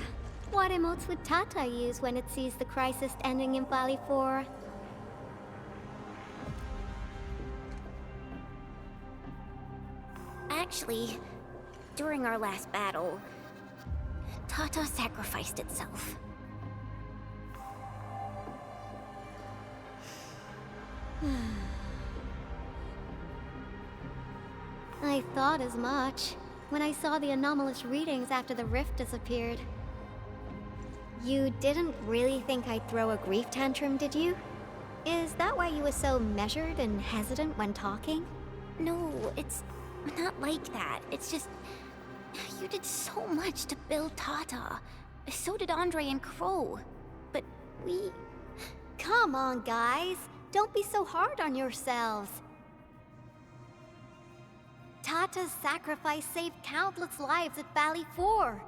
what emotes would Tata use when it sees the crisis ending in Valley 4? Actually, during our last battle, Tata sacrificed itself. I thought as much when I saw the anomalous readings after the rift disappeared. You didn't really think I'd throw a grief tantrum, did you? Is that why you were so measured and hesitant when talking? No, it's not like that. It's just... you did so much to build Tata. So did Andre and Crow. But we... Come on, guys. Don't be so hard on yourselves. Tata's sacrifice saved countless lives at Valley 4.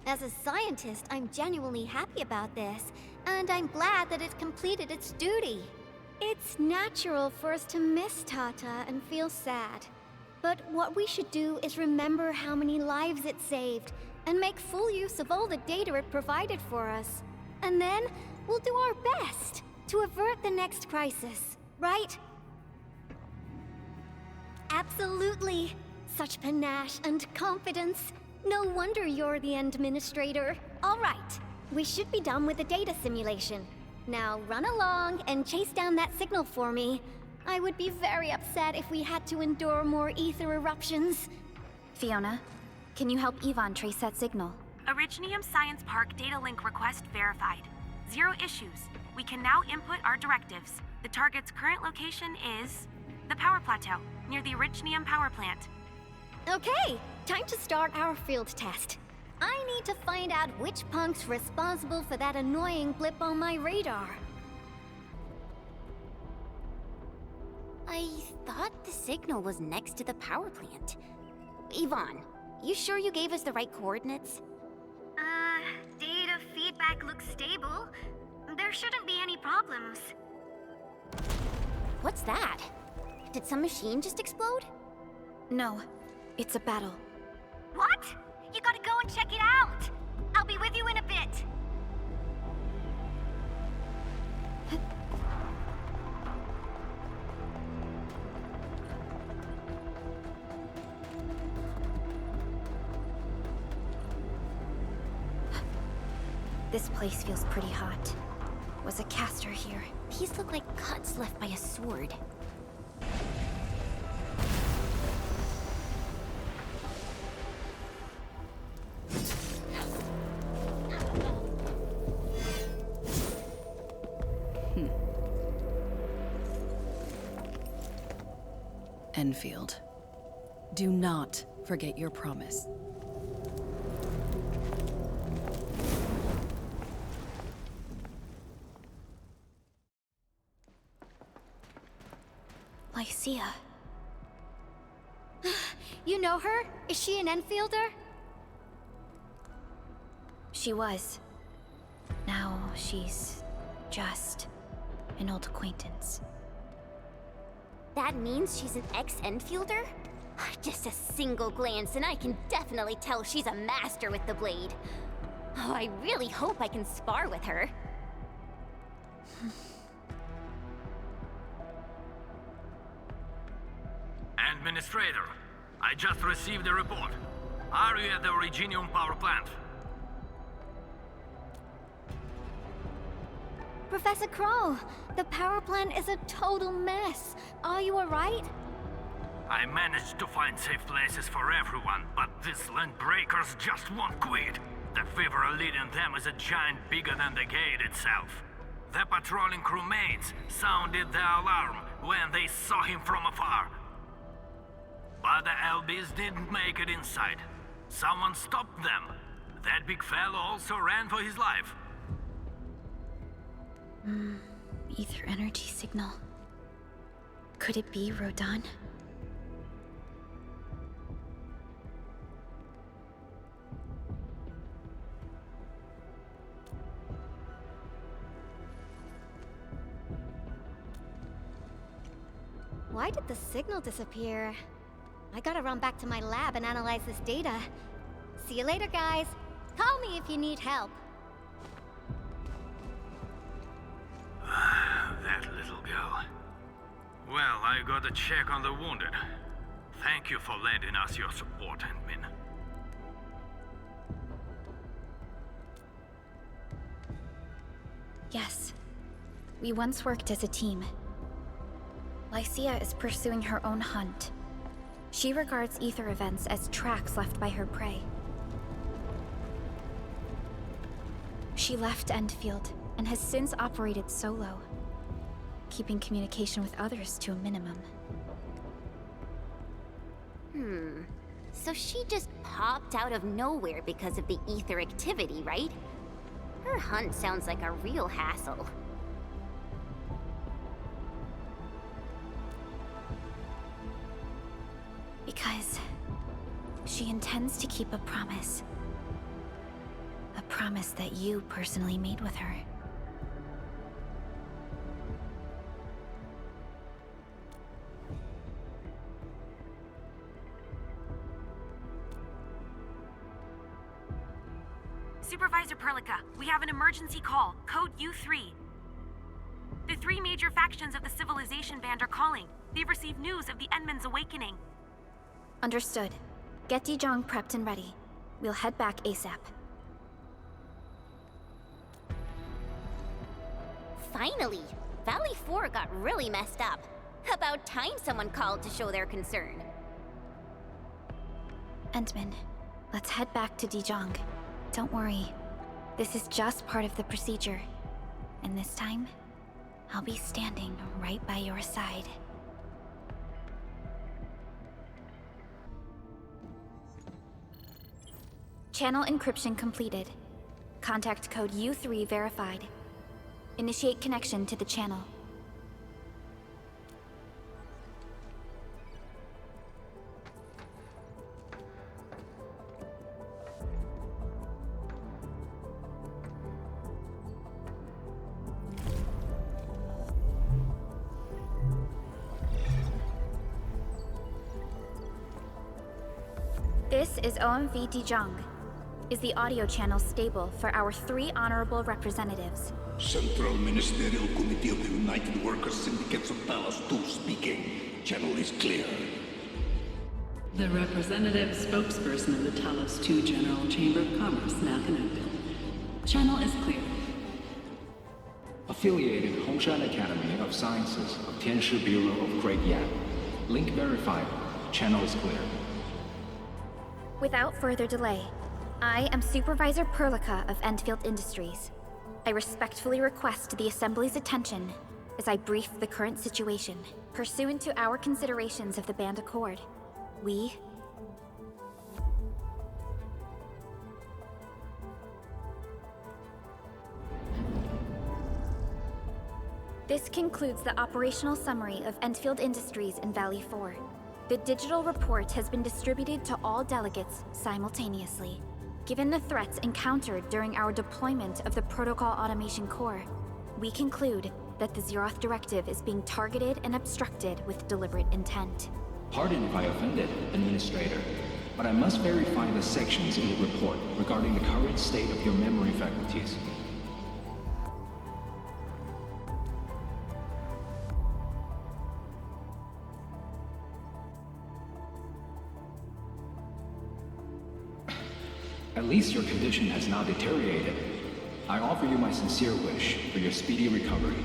As a scientist, I'm genuinely happy about this, and I'm glad that it completed its duty. It's natural for us to miss Tata and feel sad. But what we should do is remember how many lives it saved, and make full use of all the data it provided for us. And then, we'll do our best to avert the next crisis, right? Absolutely. Such panache and confidence. No wonder you're the administrator. All right, we should be done with the data simulation. Now run along and chase down that signal for me. I would be very upset if we had to endure more ether eruptions. Fiona, can you help Yvonne trace that signal? Originium Science Park data link request verified. 0 issues. We can now input our directives. The target's current location is the power plateau, near the Originium power plant. Okay, time to start our field test. I need to find out which punk's responsible for that annoying blip on my radar. I thought the signal was next to the power plant. Yvonne, you sure you gave us the right coordinates? Data feedback looks stable. There shouldn't be any problems. What's that? Did some machine just explode? No, it's a battle. What? You gotta go and check it out! I'll be with you in a bit. This place feels pretty hot. Was a caster here? These look like cuts left by a sword. Endfield, do not forget your promise. Lycia. You know her? Is she an Enfielder? She was. Now she's just an old acquaintance. That means she's an ex-Endfielder? Just a single glance and I can definitely tell she's a master with the blade. Oh, I really hope I can spar with her. Administrator, I just received a report. Are you at the Originium power plant? Professor Crow, the power plant is a total mess. Are you alright? I managed to find safe places for everyone, but these land breakers just won't quit. The fever leading them is a giant bigger than the gate itself. The patrolling crewmates sounded the alarm when they saw him from afar. But the LBs didn't make it inside. Someone stopped them. That big fellow also ran for his life. Ether energy signal. Could it be Rodan? Why did the signal disappear? I gotta run back to my lab and analyze this data. See you later, guys. Call me if you need help. That little girl. Well, I gotta check on the wounded. Thank you for lending us your support, Endmin. Yes. We once worked as a team. Lycia is pursuing her own hunt. She regards ether events as tracks left by her prey. She left Endfield and has since operated solo, keeping communication with others to a minimum. So she just popped out of nowhere because of the ether activity, right? Her hunt sounds like a real hassle. Because she intends to keep a promise. A promise that you personally made with her. Supervisor Perlica, we have an emergency call, code U3. The three major factions of the Civilization Band are calling. They've received news of the Endmin's awakening. Understood. Get Dijong prepped and ready. We'll head back ASAP. Finally! Valley 4 got really messed up. About time someone called to show their concern. Endmin, let's head back to Dijong. Don't worry. This is just part of the procedure. And this time, I'll be standing right by your side. Channel encryption completed. Contact code U3 verified. Initiate connection to the channel. This is OMV Dijong. Is the audio channel stable for our 3 honorable representatives? Central Ministerial Committee of the United Workers Syndicates of Talos 2 speaking. Channel is clear. The representative spokesperson of the Talos 2 General Chamber of Commerce now connected. Channel is clear. Affiliated Hongshan Academy of Sciences of Tianshi Bureau of Great Yan. Link verified. Channel is clear. Without further delay, I am Supervisor Perlica of Endfield Industries. I respectfully request the Assembly's attention as I brief the current situation. Pursuant to our considerations of the Band Accord, we... This concludes the operational summary of Endfield Industries in Valley 4. The digital report has been distributed to all delegates simultaneously. Given the threats encountered during our deployment of the Protocol Automation Core, we conclude that the Zeroth Directive is being targeted and obstructed with deliberate intent. Pardon if I offended, Administrator, but I must verify the sections in the report regarding the current state of your memory faculties. At least your condition has now deteriorated. I offer you my sincere wish for your speedy recovery.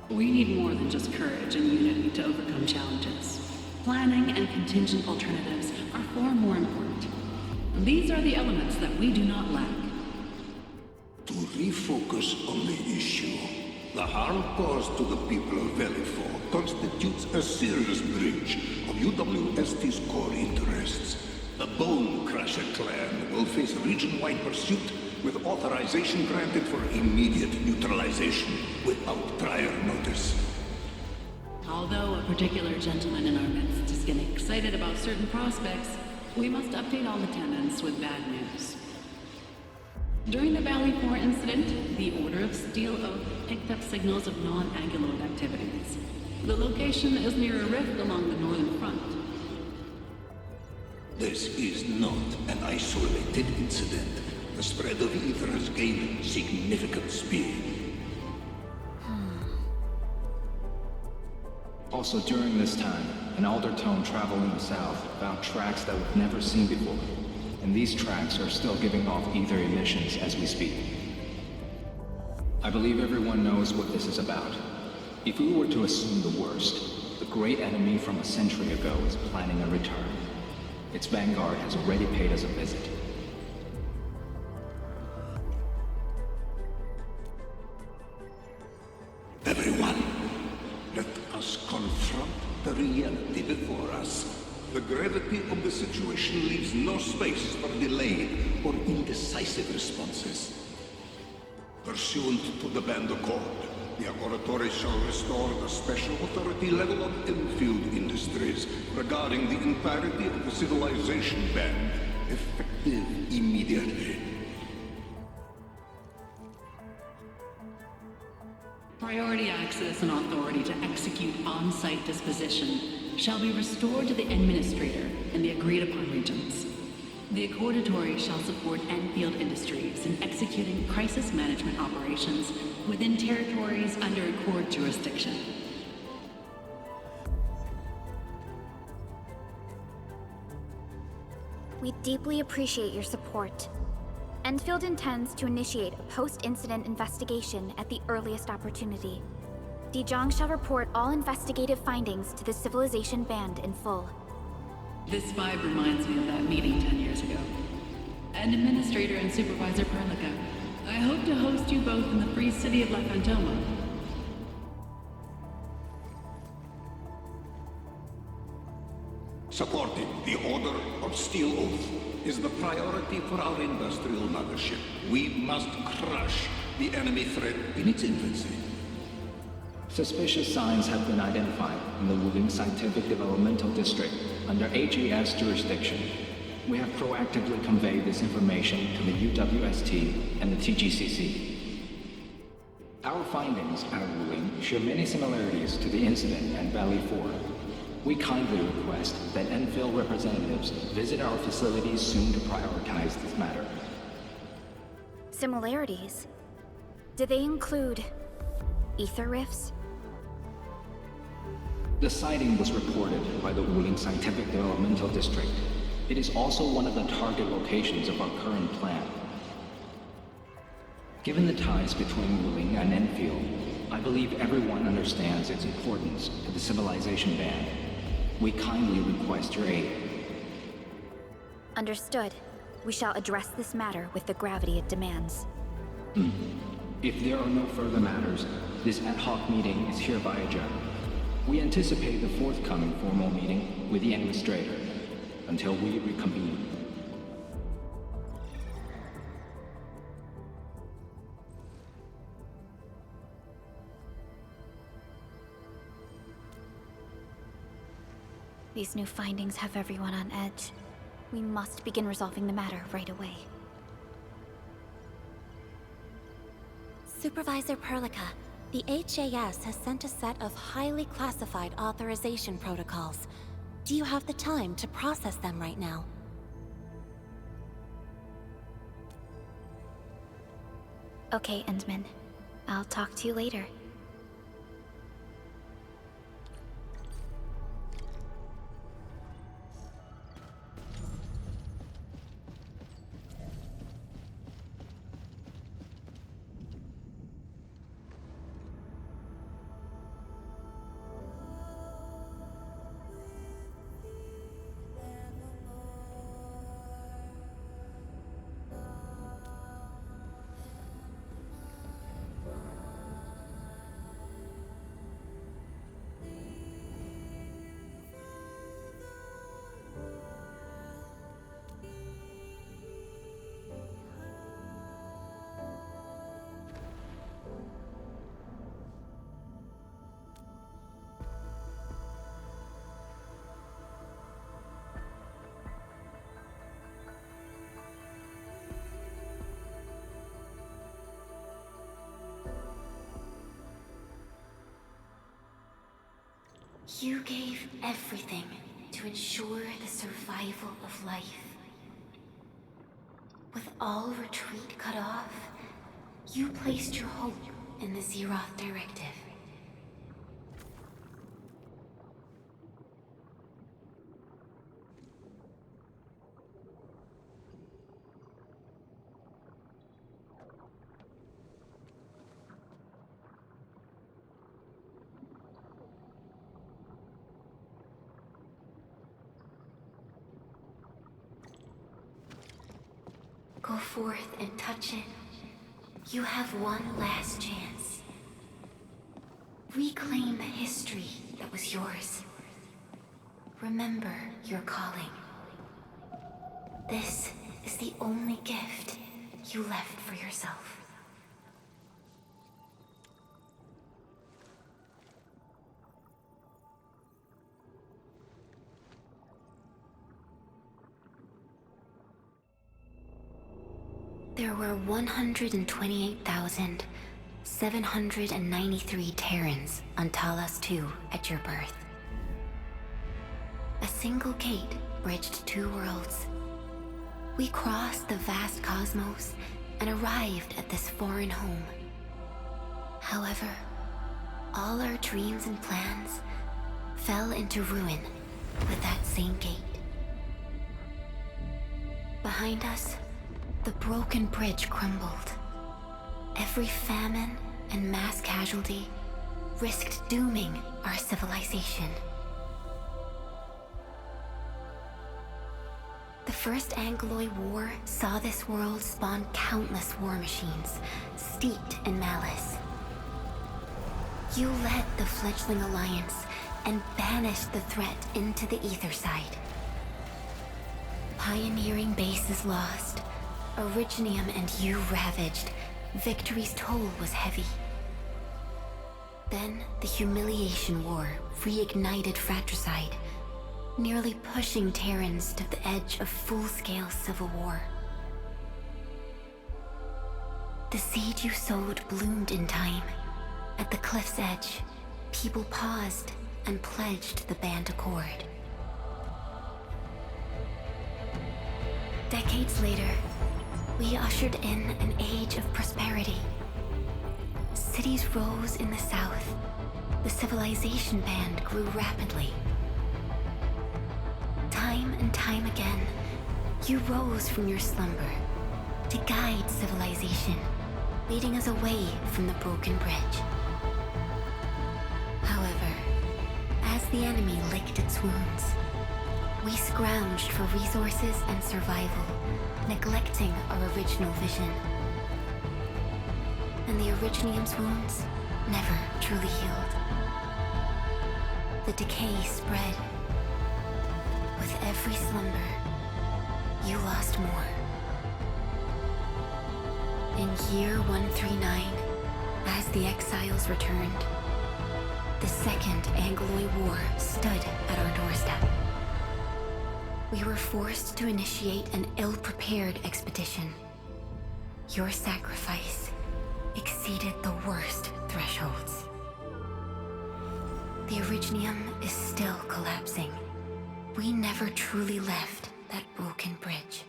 We need more than just courage and unity to overcome challenges. Planning and contingent alternatives are far more important. These are the elements that we do not lack. To refocus on the issue, the harm caused to the people of Valley 4 constitutes a serious breach of UWST's core interests. The Bone Crusher clan will face region-wide pursuit with authorization granted for immediate neutralization without prior notice. Although a particular gentleman in our midst is getting excited about certain prospects, we must update all attendants with bad news. During the Valley 4 incident, the Order of Steel Oath picked up signals of non-Anguloid activities. The location is near a rift along the northern front. This is not an isolated incident. The spread of ether has gained significant speed. Also during this time, an Aldertone traveling south found tracks that we've never seen before. And these tracks are still giving off ether emissions as we speak. I believe everyone knows what this is about. If we were to assume the worst, the great enemy from a century ago is planning a return. Its vanguard has already paid us a visit. Everyone, let us confront the reality before us. The gravity of the situation leaves no space for delayed or indecisive responses. Pursuant to the Band Accord, the Laboratory shall restore the special authority level of Endfield Industries regarding the entirety of the civilization band, effective immediately. Priority access and authority to execute on-site disposition shall be restored to the Administrator in the agreed-upon regions. The Accordatory shall support Endfield Industries in executing crisis management operations within territories under Accord jurisdiction. We deeply appreciate your support. Endfield intends to initiate a post-incident investigation at the earliest opportunity. Dijong shall report all investigative findings to the Civilization Band in full. This vibe reminds me of that meeting 10 years ago. And Administrator and Supervisor Perlica, I hope to host you both in the free city of La Fantoma. steel oath, is the priority for our industrial mothership. We must crush the enemy threat in its infancy. Suspicious signs have been identified in the Wuling Scientific Developmental District under HAS jurisdiction. We have proactively conveyed this information to the UWST and the TGCC. Our findings out of Wuling share many similarities to the incident at Valley 4. We kindly request that Endfield representatives visit our facilities soon to prioritize this matter. Similarities? Do they include ether rifts? The sighting was reported by the Wuling Scientific Developmental District. It is also one of the target locations of our current plan. Given the ties between Wuling and Endfield, I believe everyone understands its importance to the civilization band. We kindly request your aid. Understood. We shall address this matter with the gravity it demands. If there are no further matters, this ad hoc meeting is hereby adjourned. We anticipate the forthcoming formal meeting with the administrator until we reconvene. These new findings have everyone on edge. We must begin resolving the matter right away. Supervisor Perlica, the HAS has sent a set of highly classified authorization protocols. Do you have the time to process them right now? Okay, Endmin. I'll talk to you later. You gave everything to ensure the survival of life. With all retreat cut off, you placed your hope in the Zeroth Directive. Go forth and touch it. You have one last chance. Reclaim the history that was yours. Remember your calling. This is the only gift you left for yourself. There were 128,793 Terrans on Talos II at your birth. A single gate bridged two worlds. We crossed the vast cosmos and arrived at this foreign home. However, all our dreams and plans fell into ruin with that same gate. Behind us, the broken bridge crumbled. Every famine and mass casualty risked dooming our civilization. The First Angloid War saw this world spawn countless war machines, steeped in malice. You led the fledgling alliance and banished the threat into the ether side. pioneering base is lost. Originium and you ravaged. Victory's toll was heavy. Then, the Humiliation War reignited fratricide, nearly pushing Terrans to the edge of full-scale civil war. The seed you sowed bloomed in time. At the cliff's edge, people paused and pledged the Band Accord. Decades later, we ushered in an age of prosperity. Cities rose in the south. The civilization band grew rapidly. Time and time again, you rose from your slumber to guide civilization, leading us away from the broken bridge. However, as the enemy licked its wounds, we scrounged for resources and survival, neglecting our original vision. And the Originium's wounds never truly healed. The decay spread. With every slumber, you lost more. In year 139, as the exiles returned, the Second Angloy War stood at our doorstep. We were forced to initiate an ill-prepared expedition. Your sacrifice exceeded the worst thresholds. The Originium is still collapsing. We never truly left that broken bridge.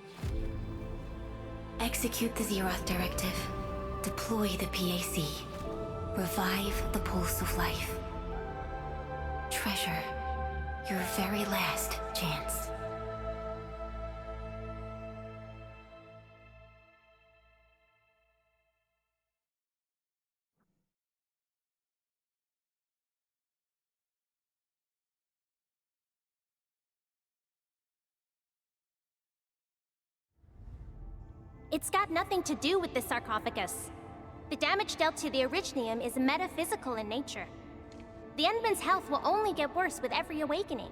Execute the Zeroth Directive. Deploy the PAC. Revive the Pulse of Life. Treasure your very last chance. It's got nothing to do with the sarcophagus. The damage dealt to the Originium is metaphysical in nature. The Endman's health will only get worse with every awakening.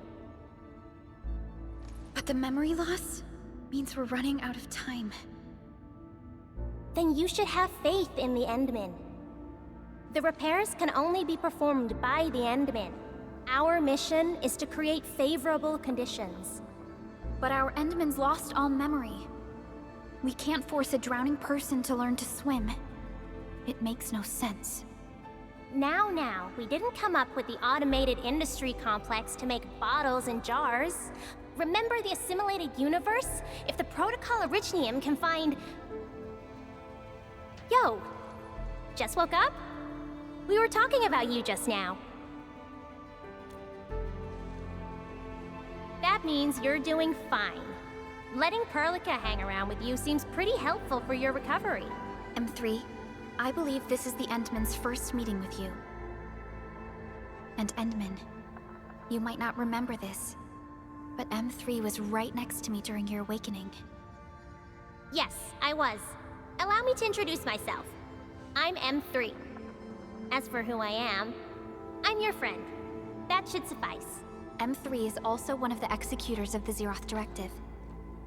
But the memory loss means we're running out of time. Then you should have faith in the Endmin. The repairs can only be performed by the Endmin. Our mission is to create favorable conditions. But our Endman's lost all memory. We can't force a drowning person to learn to swim. It makes no sense. Now, we didn't come up with the automated industry complex to make bottles and jars. Remember the assimilated universe? If the Protocol Originium can find... Yo! Just woke up? We were talking about you just now. That means you're doing fine. Letting Perlica hang around with you seems pretty helpful for your recovery. M3, I believe this is the Endman's first meeting with you. And Endmin, you might not remember this, but M3 was right next to me during your awakening. Yes, I was. Allow me to introduce myself. I'm M3. As for who I am, I'm your friend. That should suffice. M3 is also one of the executors of the Zeroth Directive.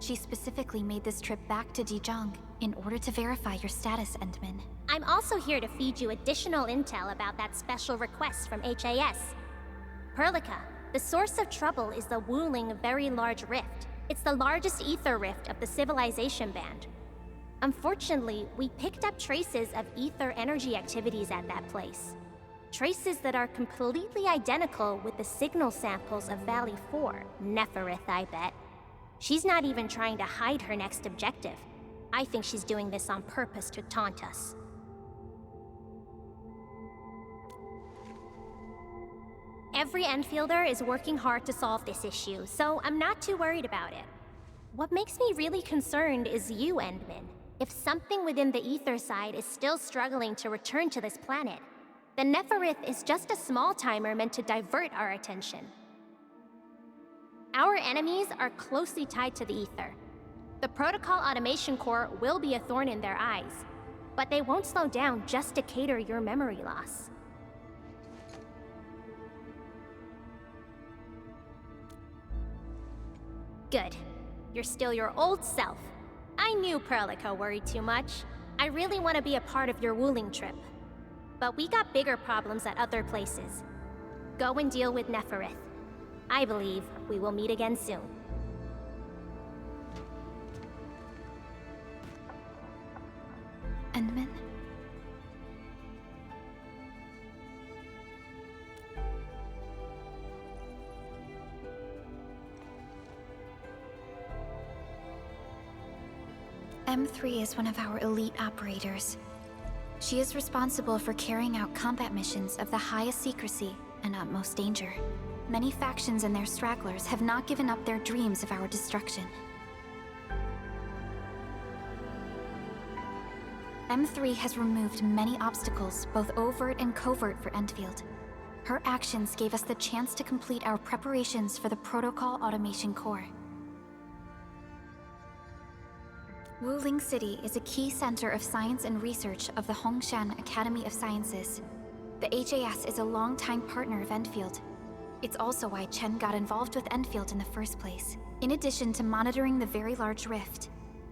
She specifically made this trip back to Utjug in order to verify your status, Endmin. I'm also here to feed you additional intel about that special request from HAS. Perlica, the source of trouble is the Wuling Very Large Rift. It's the largest ether rift of the Civilization Band. Unfortunately, we picked up traces of ether energy activities at that place. Traces that are completely identical with the signal samples of Valley 4. Neferith, I bet. She's not even trying to hide her next objective. I think she's doing this on purpose to taunt us. Every Enfielder is working hard to solve this issue, so I'm not too worried about it. What makes me really concerned is you, Endmin. If something within the ether side is still struggling to return to this planet, then Neferith is just a small timer meant to divert our attention. Our enemies are closely tied to the ether. The Protocol Automation Core will be a thorn in their eyes, but they won't slow down just to cater your memory loss. Good. You're still your old self. I knew Perlica worried too much. I really want to be a part of your Wuling trip. But we got bigger problems at other places. Go and deal with Neferith. I believe we will meet again soon. Endmin? M3 is one of our elite operators. She is responsible for carrying out combat missions of the highest secrecy and utmost danger. Many factions and their stragglers have not given up their dreams of our destruction. M3 has removed many obstacles, both overt and covert, for Endfield. Her actions gave us the chance to complete our preparations for the Protocol Automation Core. Wuling City is a key center of science and research of the Hongshan Academy of Sciences. The HAS is a longtime partner of Endfield. It's also why Chen got involved with Endfield in the first place. In addition to monitoring the very large rift,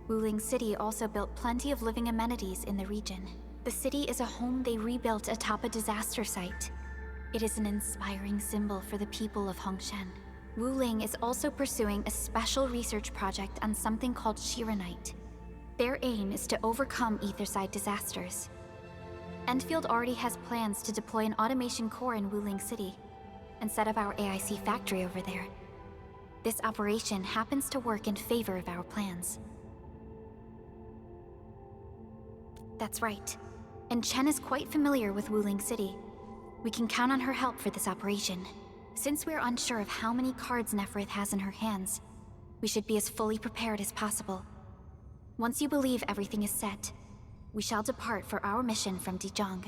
Wuling City also built plenty of living amenities in the region. The city is a home they rebuilt atop a disaster site. It is an inspiring symbol for the people of Hongshan. Wuling is also pursuing a special research project on something called Shiranite. Their aim is to overcome Etherside disasters. Endfield already has plans to deploy an automation core in Wuling City and set up our AIC factory over there. This operation happens to work in favor of our plans. That's right. And Chen is quite familiar with Wuling City. We can count on her help for this operation. Since we're unsure of how many cards Neferith has in her hands, we should be as fully prepared as possible. Once you believe everything is set, we shall depart for our mission from Dijong.